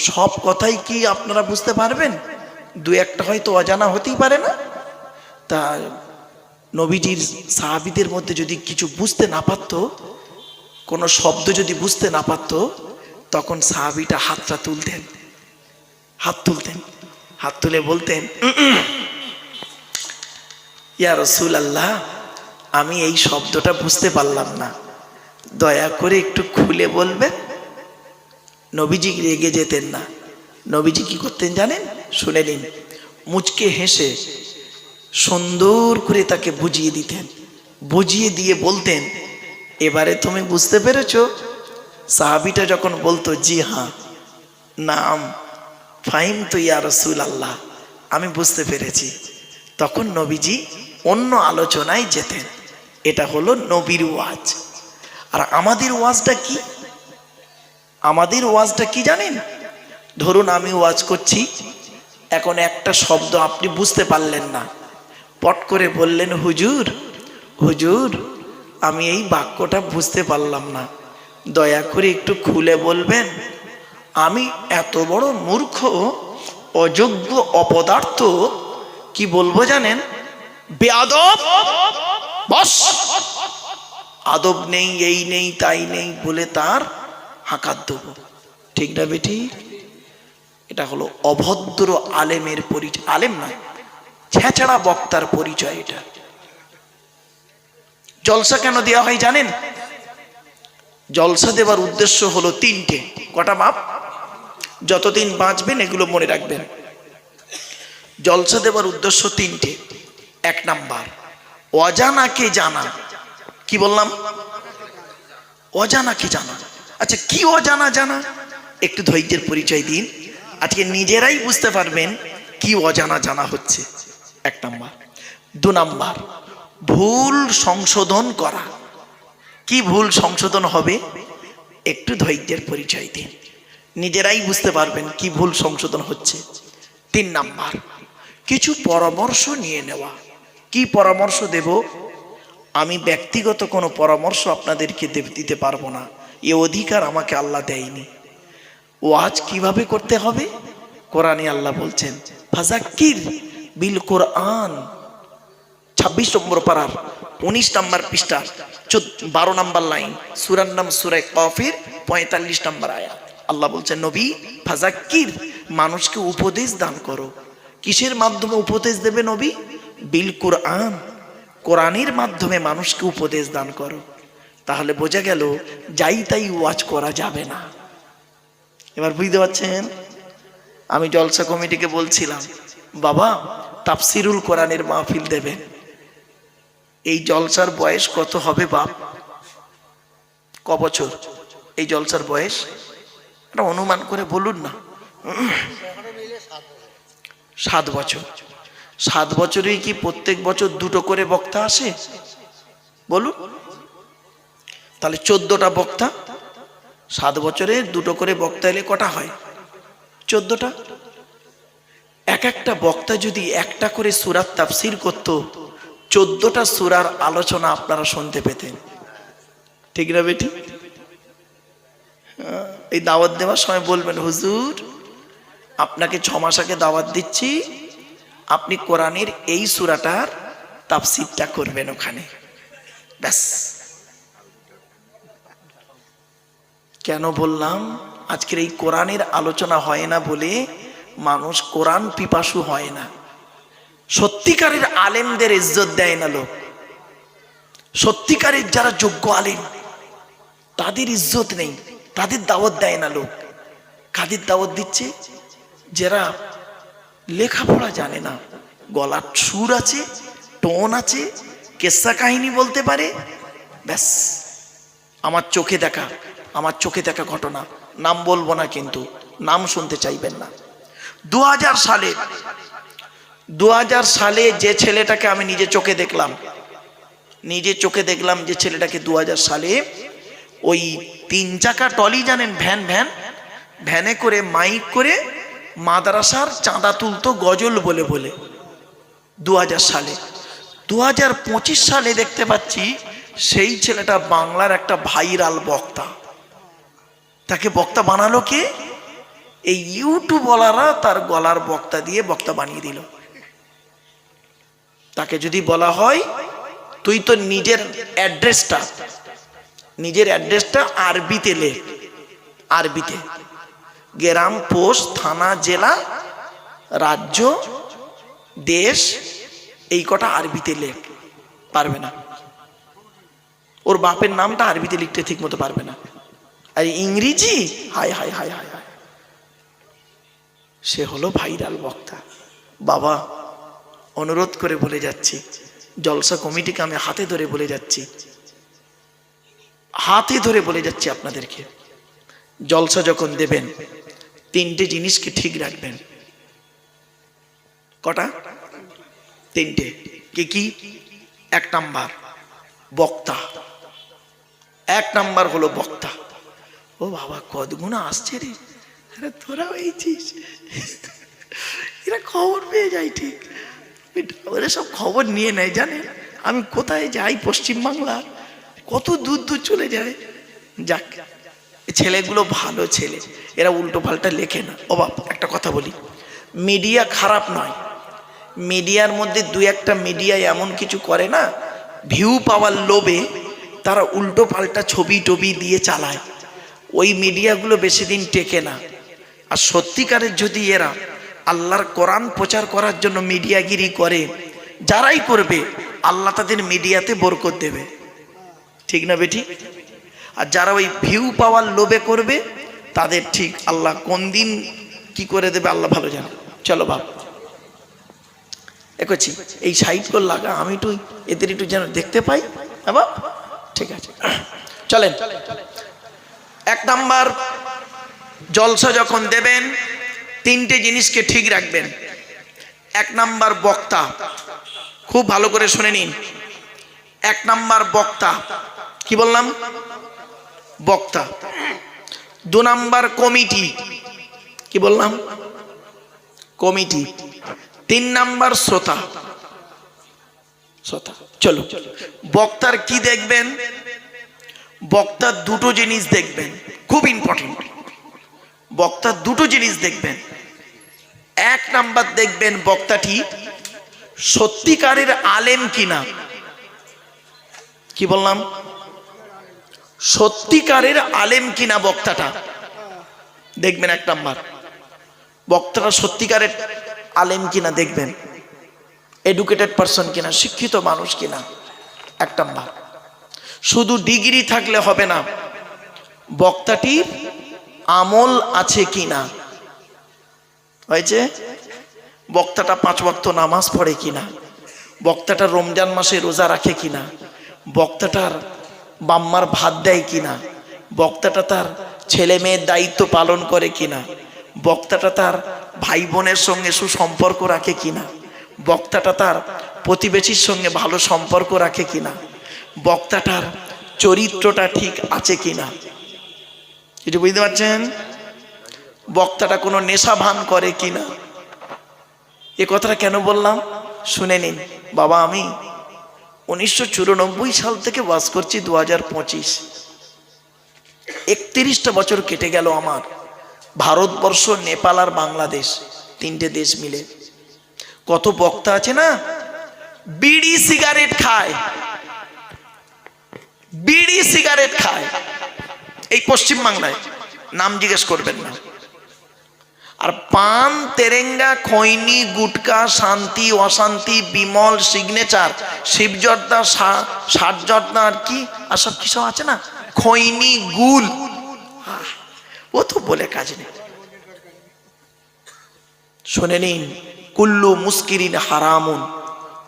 সব কথাই কি আপনারা বুঝতে পারবেন? 2-1টা হয়তো অজানা হতেই পারে না। তা নবীজির সাহাবীদের মধ্যে যদি কিছু বুঝতে না পারতো, কোনো শব্দ যদি বুঝতে না পারতো, তখন সাহাবীটা হাত তুলে বলতেন, ইয়া রাসূলুল্লাহ, আমি এই শব্দটা বুঝতে পারলাম না, দয়া করে একটু খুলে বলবেন। নবীজি রেগে যেতেন না। নবীজি কি করতেন জানেন? শুনে নিন। মুচকে হেসে সুন্দর করে তাকে বুঝিয়ে দিতেন, বুঝিয়ে দিয়ে বলতেন, এবারে তুমি বুঝতে পেরেছো? সাহাবীটা যখন বলতো জি হ্যাঁ, নাম ফাহিমতু ইয়া রাসূলুল্লাহ, আমি বুঝতে পেরেছি, তখন নবীজি অন্য আলোচনায় যেতেন। এটা হলো নবীর ওয়াজ। আর আমাদের ওয়াজটা কি? আমাদের ওয়াজটা কি জানেন? ধরুন আমি ওয়াজ করছি, এখন একটা শব্দ আপনি বুঝতে পারলেন না, পট করে বললেন, হুজুর হুজুর আমি এই বাক্যটা বুঝতে পারলাম না, দয়া করে একটু খুলে বলবেন। আমি এত বড় মূর্খ, অযোগ্য, অপদার্থ, কি বলবো জানেন? বেয়াদব, বস, আদব নেই, এই নেই, তাই নেই বলে তার হাঁকাত দেব। ঠিক না বেটি? এটা হলো অভদ্র আলেমের পরিচয়। আলেম নয়, ছেঁচড়া বক্তার পরিচয় এটা। জলসা কেন দেওয়া হয় জানেন? জলসা দেওয়ার উদ্দেশ্য হলো 3টে। কটা বাপ? যতদিন বাঁচবেন এগুলো মনে রাখবেন। জলসা দেওয়ার উদ্দেশ্য 3টে। 1 নাম্বার, অজানাকে জানা। কি বললাম? অজানাকে জানা। আচ্ছা কি অজানা জানা? একটু ধৈর্যের পরিচয় দিন, আজকে নিজেরাই বুঝতে পারবেন কি অজানা জানা হচ্ছে। 1 নাম্বার। 2 নাম্বার, ভুল সংশোধন করা। কি ভুল সংশোধন হবে? একটু ধৈর্যের পরিচয় দিন, নিজেরাই বুঝতে পারবেন কি ভুল সংশোধন হচ্ছে। 3 নাম্বার, কিছু পরামর্শ নিয়ে নেওয়া। কি পরামর্শ দেব? আমি ব্যক্তিগত কোনো পরামর্শ আপনাদেরকে দিতে পারবো না, এ অধিকার আমাকে আল্লাহ দেয়নি। ওয়াজ কিভাবে করতে হবে? কোরআনে আল্লাহ বলছেন, ফাযাক্কির বিল কোরআন। 26 নম্বর পারার 19 নম্বর পৃষ্ঠা 12 নম্বর লাইন, সূরার নাম সূরা কাফির, 45 নম্বর আয়াত। আল্লাহ বলছেন, নবী ফাযাক্কির, মানুষকে উপদেশ দান করো। কিসের মাধ্যমে উপদেশ দেবে নবী? বিল কোরআন, কোরআনের মাধ্যমে মানুষকে উপদেশ দান করো। তাহলে বোঝা গেল যাই তাই ওয়াজ করা যাবে না। এবার বুঝতে পারছেন? আমি জলসা কমিটিকে বলছিলাম, বাবা তাফসিরুল কোরআনের মাহফিল দেবেন। এই জলসার বয়স কত হবে বাপ? ক বছর এই জলসার বয়স? এটা অনুমান করে বলুন না। 7 বছর। 7 বছরেই কি প্রত্যেক বছর 2টো করে বক্তা আসে? বলুন। তাহলে 14টা বক্তা। 7 বছরে 2টো করে বক্তা এলে কটা হয়? 14টা। এক একটা বক্তা যদি একটা করে সূরার তাফসির করত, 14টা সূরার আলোচনা আপনারা শুনতে পেতেন, ঠিক না বেটি? এই দাওয়াত দেওয়ার সময় বলবেন, হুজুর আপনাকে 6 মাস আগে দাওয়াত দিচ্ছি, আপনি কোরআনের এই সূরাটার তাফসীরটা করবেন ওখানে, ব্যাস। কেন বললাম? আজকের এই কোরআনের আলোচনা হয় না বলে মানুষ কোরআন পিপাসু হয় না। সত্যিকারের আলেমদের ইজ্জত দেয় না লোক। সত্যিকারের যারা যোগ্য আলেম তাদের ইজ্জত নেই, তাদের দাওয়াত দেয় না লোক। কাদের দাওয়াত দিচ্ছে? যারা লেখাপড়া জানে না, গলার সুর আছে, টোন আছে, কেসা কাহিনী বলতে পারে, ব্যাস। আমার চোখে দেখা ঘটনা, নাম বলবো না, কিন্তু নাম শুনতে চাইবেন না। 2000 সালে যে ছেলেটাকে আমি নিজে চোখে দেখলাম, যে ছেলেটাকে 2000 সালে ওই 3 চাকা টলি জানেন, ভ্যানে করে মাইক করে মাদ্রাসার চাঁদা তুলতো গজল বলে বলে 2000 সালে। 2025 সালে দেখতে পাচ্ছি সেই ছেলেটা বাংলার একটা ভাইরাল বক্তা। তাকে বক্তা বানালো কে? এই ইউটিউবওয়ালারা তার গলার বক্তা দিয়ে বক্তা বানিয়ে দিল। তাকে যদি বলা হয় তুই তো নিজের অ্যাড্রেসটা আরবিতে লেখ, আরবিতে, গ্রাম, পোস্ট, থানা, জেলা, রাজ্য, দেশ, এই কটা আরবিতে লেখ, পারবে না। ওর বাপের নামটা আরবিতে লিখতে ঠিক মতো পারবে না, আর ইংরেজি, হায় হায় হায় হায় হায়, সে হলো ভাইরাল বক্তা। বাবা, অনুরোধ করে বলে যাচ্ছি, জলসা কমিটিকে আমি হাতে ধরে বলে যাচ্ছি আপনাদেরকে, জলসা যখন দেবেন 3টে জিনিসকে ঠিক রাখবেন। কটা? 3টে। কি? 1 নাম্বার বক্তা। 1 নাম্বার হলো বক্তা। ও বাবা, কতগুণ আসছে রে, আরে তোরা হয়েছিস, এরা খবর পেয়ে যায়, ঠিক ওরা সব খবর নিয়ে নেয়। জানেন আমি কোথায় যাই, পশ্চিমবাংলার কত দূর চলে যায়। যাক, ছেলেগুলো ভালো ছেলে, এরা উল্টো পাল্টা লেখে না। ও বাপ, একটা কথা বলি, মিডিয়া খারাপ নয়, মিডিয়ার মধ্যে 2-1টা মিডিয়া এমন কিছু করে না, ভিউ পাওয়ার লোভে তারা উল্টো পাল্টা ছবি টবি দিয়ে চালায়। ওই মিডিয়াগুলো বেশি দিন টেকে না। আর সত্যিকারের যদি এরা আল্লাহর কোরআন প্রচার করার জন্য মিডিয়াগিরি করে, যারাই করবে আল্লাহ তাদের মিডিয়াতে বরকত দেবে, ঠিক না বেটি? আর যারা ওই ভিউ পাওয়ার লোভে করবে তাদের ঠিক আল্লাহ কোন দিন কি করে দেবে আল্লাহ ভালো জানে। চলো বাপ, দেখছি এই সাইড করে লাগা, আমি একটু এদের একটু যেন দেখতে পাই। বাবা ঠিক আছে, চলেন। 1 নাম্বার, জলসা যখন দেবেন 3টে জিনিসকে ঠিক রাখবেন। 1 নাম্বার বক্তা, খুব ভালো করে শুনে নিন। 1 নাম্বার বক্তা, কি বললাম? বক্তা। 2 নাম্বার কমিটি, কি বললাম? কমিটি। 3 নাম্বার শ্রোতা। চলো, বক্তার কি দেখবেন? বক্তার 2টো জিনিস দেখবেন, খুব ইম্পর্টেন্ট। বক্তার 2টো জিনিস দেখবেন। 1 নাম্বার দেখবেন বক্তাটি সত্যিকারের আলেম কিনা। কি বললাম? সত্যিকারের আলেম কিনা বক্তাটা দেখবেন। 1 নাম্বার, বক্তাটা সত্যিকারের আলেম কিনা দেখবেন, এডুকেটেড পারসন কিনা, শিক্ষিত মানুষ কিনা। 1 নাম্বার। শুধু ডিগ্রি থাকলে হবে না, বক্তাটির আমল আছে কিনা। হয়েছে? বক্তাটা 5 ওয়াক্ত নামাজ পড়ে কিনা, বক্তাটা রমজান মাসে রোজা রাখে কিনা, বক্তাটার বাম্মার ভাত দেয় কিনা, বক্তাটা তার ছেলে মেয়ের দায়িত্ব পালন করে কিনা, বক্তাটা তার ভাই বোনের সঙ্গে সুসম্পর্ক রাখে কিনা, বক্তাটা তার প্রতিবেশীর সঙ্গে ভালো সম্পর্ক রাখে কিনা, বক্তাটার চরিত্রটা ঠিক আছে কিনা। কিছু বুঝতে পারছেন? বক্তাটা কোনো নেশা ভান করে কিনা। এ কথাটা কেন বললাম শুনে নিন। বাবা, আমি 1994 সাল থেকে বাস করছি 2025। 31টা বছর কেটে গেল আমার। ভারতবর্ষ, নেপাল আর বাংলাদেশ, 3টে দেশ মিলে। কত বক্তা আছে না, বিড়ি সিগারেট খায়, বিড়ি সিগারেট খায় এই পশ্চিম বাংলায়, নাম জিজ্ঞেস করবেন না। আর পান, তেরেঙ্গা, খৈনি, গুটকা, শান্তি, অশান্তি, বিমল, সিগনেচার, শিবজর্দা, ষাটজর্দা, আর কি আর সব কি সব আছে না, খৈনি, গুল, ও তো বলে কাজ নেই। শুনে নিন, কুল্লু মুস্কিরিন হারামুন,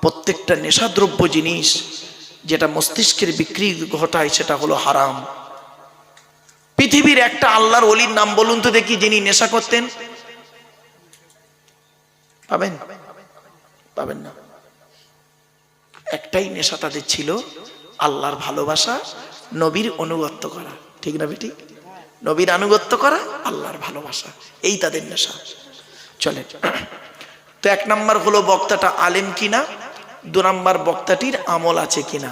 প্রত্যেকটা নেশাদ্রব্য জিনিস যেটা মস্তিষ্কের বিক্রি ঘটায় সেটা হলো হারাম। পৃথিবীর একটা আল্লাহর ওলির নাম বলুন তো দেখি যিনি নেশা করতেন। পাবেন? পাবেন না। একটাই নেশা তাদের ছিল, আল্লাহর ভালোবাসা, নবীর আনুগত্য করা। ঠিক না বেটি? নবীর আনুগত্য করা, আল্লাহর ভালোবাসা, এই তাদের নেশা। চলে তো 1 নাম্বার হলো বক্তাটা আলেম কিনা, 2 নাম্বার বক্তাটির আমল আছে কিনা।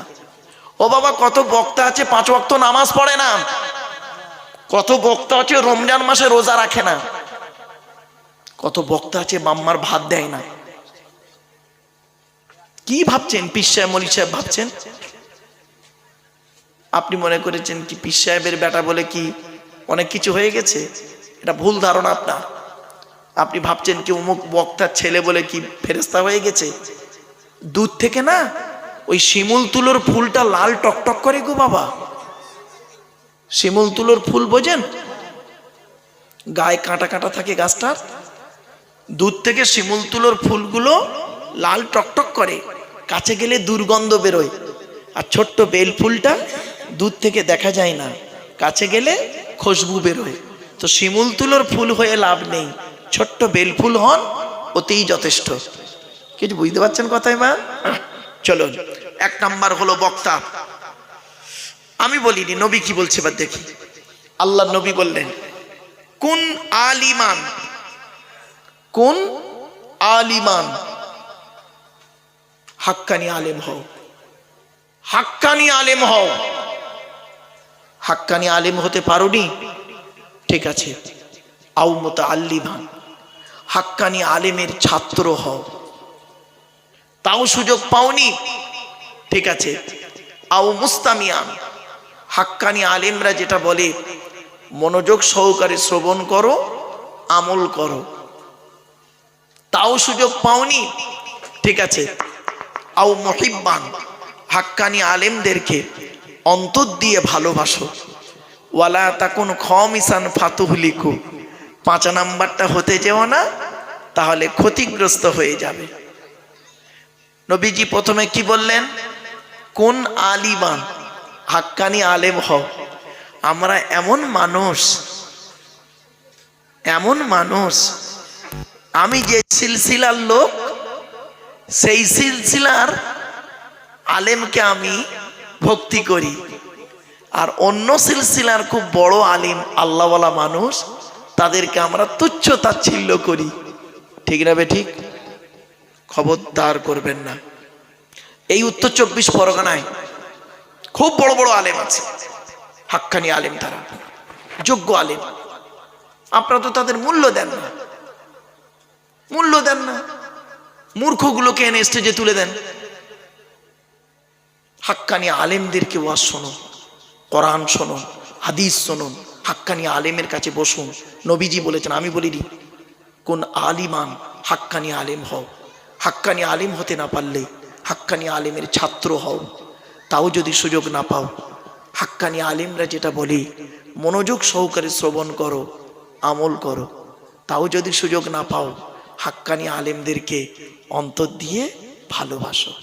ও বাবা, কত বক্তা আছে 5 ওয়াক্ত নামাজ পড়ে না, কত বক্তা আছে রমজান মাসে রোজা রাখে না, কত বক্তা আছে বাম্মার ভাত দেয় না। কি ভাবছেন পীর সাহেব মলি সাহেব ভাবছেন? আপনি মনে করেছেন কি পীর সাহেবের বেটা বলে কি অনেক কিছু হয়ে গেছে? এটা ভুল ধারণা আপনার। আপনি ভাবছেন কি অমুক বক্তার ছেলে বলে কি ফেরেশতা হয়ে গেছে? দুধ থেকে না ওই শিমুল তুলোর ফুলটা লাল টকটক করে গো বাবা। শিমুল তুলোর ফুল বোঝেন? গায়ে কাঁটা কাঁটা থাকে গাছটার, দুধ থেকে শিমুল তুলোর ফুলগুলো লাল টকটক করে, কাছে গেলে দুর্গন্ধ বেরোয়। আর ছোট্ট বেল ফুলটা দুধ থেকে দেখা যায় না, কাছে গেলে খুশবু বেরোয়। তো শিমুল তুলোর ফুল হয়ে লাভ নেই, ছোট্ট বেল ফুল হন, ওতেই যথেষ্ট। কিছু বুঝতে পারছেন কথাই মা? চলো, 1 নাম্বার হলো বক্তা। আমি বলিনি, নবী কি বলছে এবার দেখি। আল্লাহ নবী বললেন, কোন আলিমান, কোন আলিমান, হাক্কানি আলেম হও, হাক্কানি আলেম হও। হাক্কানি আলেম হতে পারোনি? ঠিক আছে, আও মুতাআল্লিমান, হাক্কানি আলেমের ছাত্র হও। তাও সুযোগ পাওনি? ঠিক আছে, আও মুস্তামিয়ান, হাক্কানি আলেমরা যেটা বলে মনোযোগ সহকারে শ্রবণ করো, আমল করো। তাও সুযোগ পাওনি? ঠিক আছে, আও মুহিব্বান, হাক্কানি আলেমদেরকে অন্তর দিয়ে ভালোবাসো। ওয়ালা তাকুন খামিসান ফাতুহলিকু, 5 নাম্বারটা হতে যেও না, তাহলে ক্ষতিগ্রস্ত হয়ে যাবে। নবীজি প্রথমে কি বললেন? কোন আলিমান, হাক্কানি আলেম হও। আমরা এমন মানুষ, এমন মানুষ, আমি যে সিলসিলার লোক সেই সিলসিলার আলেমকে আমি ভক্তি করি, আর অন্য সিলসিলার খুব বড় আলিম আল্লাহওয়ালা মানুষ তাদেরকে আমরা তুচ্ছ তাচ্ছিল্য করি। ঠিক না বে ঠিক? খবরদার করবেন না। এই উত্তর 24 পরগনায় খুব বড় বড় আলেম আছে, হাক্কানি আলেম, তারা যোগ্য আলেম। আপনারা তো তাদের মূল্য দেন না, মূল্য দেন না, মূর্খগুলোকে এনে স্টেজে তুলে দেন। হাক্কানি আলেমদেরকে ওয়াজ শোনো, কোরআন শোনো, হাদিস শুনুন, হাক্কানি আলেমের কাছে বসুন। নবীজি বলেছেন, আমি বলিনি। কোন আলিমান, হাক্কানি আলেম হও। হাক্কানি আলেম হতে না পারলে হাক্কানি আলেমের ছাত্র হও। তাও যদি সুযোগ না পাও, হাক্কানি আলেমরা যেটা বলে মনোযোগ সহকারে শ্রবণ করো, আমল করো। তাও যদি সুযোগ না পাও, হাক্কানি আলেমদেরকে অন্তর দিয়ে ভালোবাসো।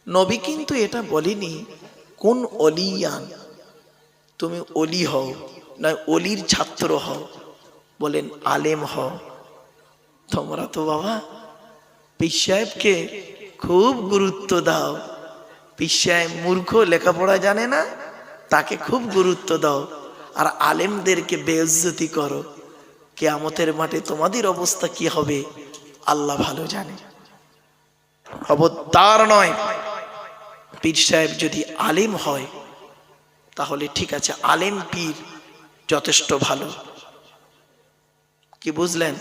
নবী কিন্তু এটা বলেনি কোন অলিয়ান, তুমি অলি হও, নয় অলির ছাত্র হও, বলেন আলেম হও। তোমরা তো বাবা পীর সাহেবকে খুব গুরুত্ব দাও। পীর সাহেব মূর্খ, লেখাপড়া জানে না, তাকে খুব গুরুত্ব দাও, আর আলেমদেরকে বেইজ্জতি করো। কিয়ামতের মাঠে তোমাদের অবস্থা কি হবে আল্লাহ ভালো জানে। খবরদার নয়। পীর সাহেব যদি আলেম হয় তাহলে ঠিক আছে, আলেম পীর যথেষ্ট ভালো। কি বুঝলেন?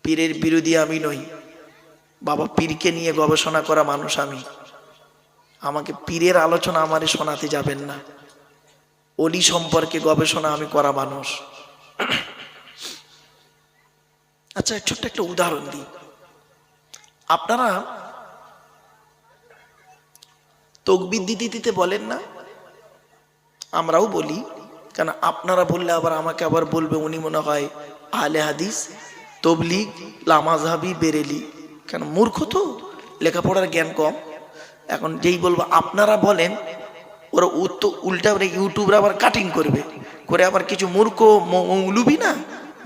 পীরের বিরোধী আমি নই বাবা, পীরকে নিয়ে গবেষণা করা মানুষ আমি। আমাকে পীরের আলোচনা আমারে শোনাতে যাবেন না। অলি সম্পর্কে গবেষণা আমি করা মানুষ। আচ্ছা, ছোট্ট একটা উদাহরণ দিই। আপনারা তকবীর দিতে দিতে বলেন না? আমরাও বলি। কেন আপনারা বললে আবার আমাকে আবার বলবে উনি মনে হয় আহলে হাদিস, তবলিগ, লামাজহাবি, বেরেলি। কেন? মূর্খ তো, লেখাপড়ার জ্ঞান কম। এখন যেই বলবো আপনারা বলেন, ওরা উল্টা ইউটিউবরা আবার কাটিং করবে, করে আবার কিছু মূর্খ মৌলবি না,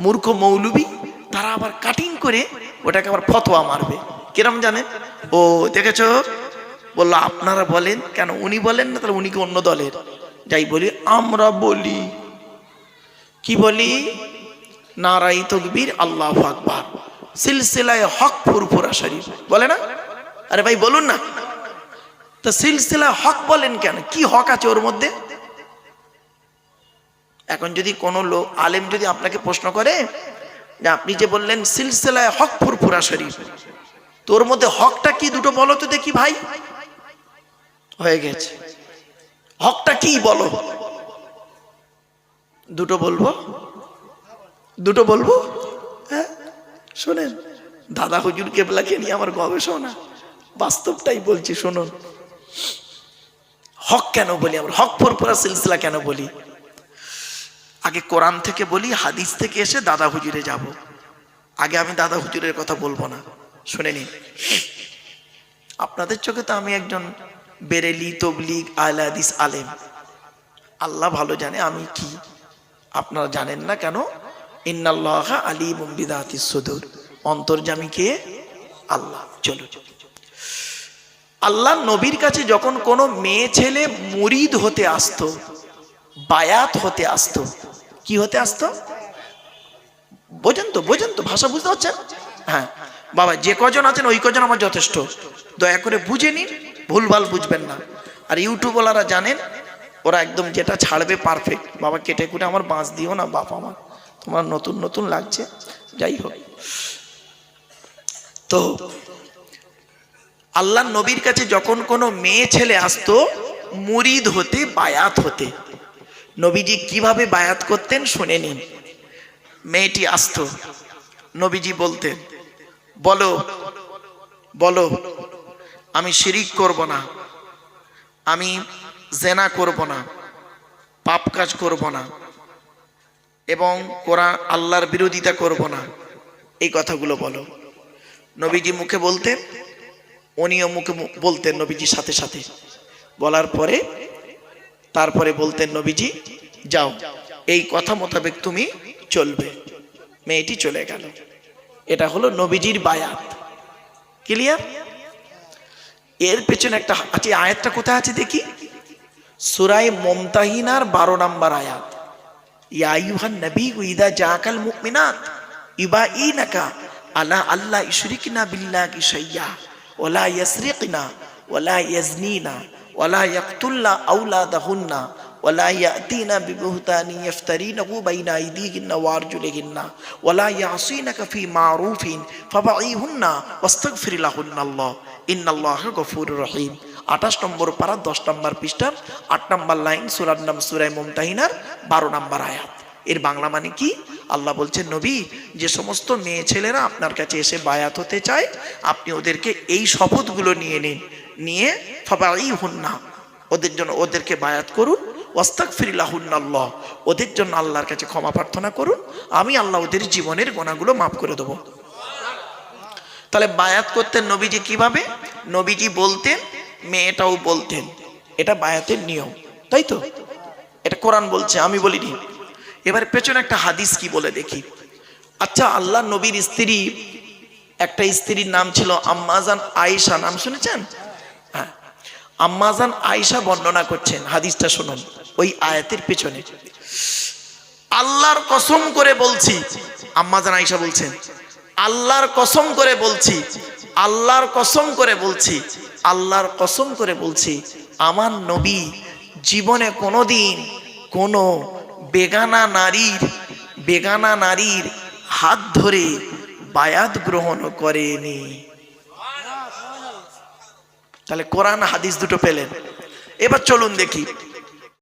মূর্খ মৌলবি, তারা আবার কাটিং করে ওটাকে আবার ফতোয়া মারবে। কিরম জানেন? ও দেখেছ, বললো আপনারা বলেন। কেন উনি বলেন না? তাহলে উনি কি অন্য দলের? যাই বলি, আমরা বলি। কি বলি? নারাই তাকবীর, আল্লাহু আকবার, সিলসিলায়ে হক ফুরফুরা শরীফ বলে না? আরে ভাই বলুন না। তো সিলসিলা হক বলেন কেন? কি হক আছে ওর মধ্যে? এখন যদি কোনো লোক আলেম যদি আপনাকে প্রশ্ন করে যে আপনি যে বললেন সিলসিলায়ে হক ফুরফুরা শরীফ, তোর মধ্যে হকটা কি দুটো বলো তো দেখি ভাই। হয়ে গেছে, হকটা কি বলো? দুটো বলবো, দুটো বলবো। হ্যাঁ শোনেন, দাদা হুজুর কেবলাকে নিয়ে আমার গবেষণা, বাস্তবটাই বলছি শুনুন। হক কেন বলি আমরা? হক ফুরফুরা সিলসিলা কেন বলি? আগে কোরআন থেকে বলি, হাদিস থেকে এসে দাদা হুজুরে যাব। আগে আমি দাদা হুজুরের কথা বলবো না, শুনে নিন। আপনাদের চোখে তো আমি একজন বেরেলি, তবলিগ, আহলে হাদিস আলেম। আল্লাহ ভালো জানে আমি কি, আপনারা জানেন না কেন? ইন্নাল্লাহা আলিমুম বিযাতিস সুদূর, অন্তর্যামী কে? আল্লাহ। চলো, আল্লাহ নবীর কাছে যখন কোনো মেয়ে ছেলে মুরিদ হতে আসতো, বায়াত হতে আসতো, কি হতে আসতো? বোঝেন তো? বোঝেন তো? ভাষা বুঝতে পারছেন? হ্যাঁ বাবা, যে কজন আছেন ওই কজন আমার যথেষ্ট, দয়া করে বুঝে নিন, ভুলভাল বুঝবেন না। আর ইউটিউবওয়ালারা জানেন, ওরা একদম যেটা ছাড়বে পারফেক্ট। বাবা কেটে কুটে আমার বাঁচ দিও না বাপ, আমার তোমার নতুন নতুন লাগছে। যাই হোক, তো আল্লাহ নবীর কাছে যখন কোনো মেয়ে ছেলে আসতো মুরিদ হতে, বায়াত হতে, নবীজি কিভাবে বায়াত করতেন শুনে নিন। মেয়েটি আসতো, নবীজি বলতেন, বলো বলো আমি শিরিক করব না, আমি জেনা করব না, পাপ কাজ করব না, এবং কোরআন আল্লাহর বিরোধিতা করব না, এই কথাগুলো বলো। নবীজি মুখে বলতেন, উনিও মুখে বলতেন নবীজির সাথে সাথে। বলার পরে তারপরে বলতেন নবীজি, যাও এই কথা মোতাবেক তুমি চলবে। মেয়েটি চলে গেল। এটা হলো নবীজির বায়াত। ক্লিয়ার? এর পেছনে একটা আছে, আয়াতটা কোথায় আছে দেখি? সূরা মুমতাহিনার 12 নম্বর আয়াত। ইয়া আইয়ুহান নবী ইযা জাআকাল মুমিনাত ইউবাইনাকা আলা আল্লা ইশরিকনা বিল্লাহি শাইয়্যা ওয়ালা ইয়াসরিকনা ওয়ালা ইয়াজনিনা ওয়ালা ইয়াকতুলনা আওলাদাহুন্না ওয়ালা ইয়াতিনা বিবুহতানি ইফতারিনাহু বাইনা আইদিহিন্না ওয়া আরজুলিহিন্না ওয়ালা ইয়াসিনাকা ফি মারুফিন ফাবাইহুন্না ওয়াস্তাগফির লাহুন্নাল্লাহ ইন্নাল্লাহা গফুরুর রহিম। 28 নম্বর পারা 10 নম্বর পৃষ্ঠার 8 নম্বর লাইন, সূরার নাম সূরা মুমতাহিনার 12 নম্বর আয়াত। এর বাংলা মানে কি? আল্লাহ বলছেন, নবী যে সমস্ত মেয়ে ছেলেরা আপনার কাছে এসে বায়াত হতে চায়, আপনি ওদেরকে এই শপথগুলো নিয়ে নিন, নিয়ে ফাবাইহুন্না, ওদের জন্য ওদেরকে বায়াত করুন, ওয়াস্তাগফির লাহুন্নাল্লাহ, ওদের জন্য আল্লাহর কাছে ক্ষমা প্রার্থনা করুন, আমি আল্লাহ ওদের জীবনের গুনাহগুলো মাফ করে দেবো। তাহলে বায়াত করতেন নবীজি কিভাবে? নবীজি বলতেন, মেয়েটাও বলতেন, এটা বায়াতের নিয়ম, তাই তো? এটা কোরআন বলছে, আমি বলিনি। এবার পেছনে একটা হাদিস কি বলে দেখি। আচ্ছা, আল্লাহ নবীর স্ত্রী, একটা স্ত্রীর নাম ছিল আম্মাজান আয়েশা, নাম শুনেছেন? হ্যাঁ, আম্মাজান আয়েশা বর্ণনা করছেন, হাদিসটা শুনুন। ওই আয়াতের পেছনে আল্লাহর কসম করে বলছি, আম্মাজান আয়েশা বলছেন, আল্লাহর কসম করে বলছি, আল্লাহর কসম করে বলছি, আল্লাহর কসম করে বলছি, আমার নবী জীবনে কোনোদিন কোনো বেগানা নারীর হাত ধরে বায়াত গ্রহণ করেনি। তাহলে কোরআন হাদিস দুটো পেলেন। এবার চলুন দেখি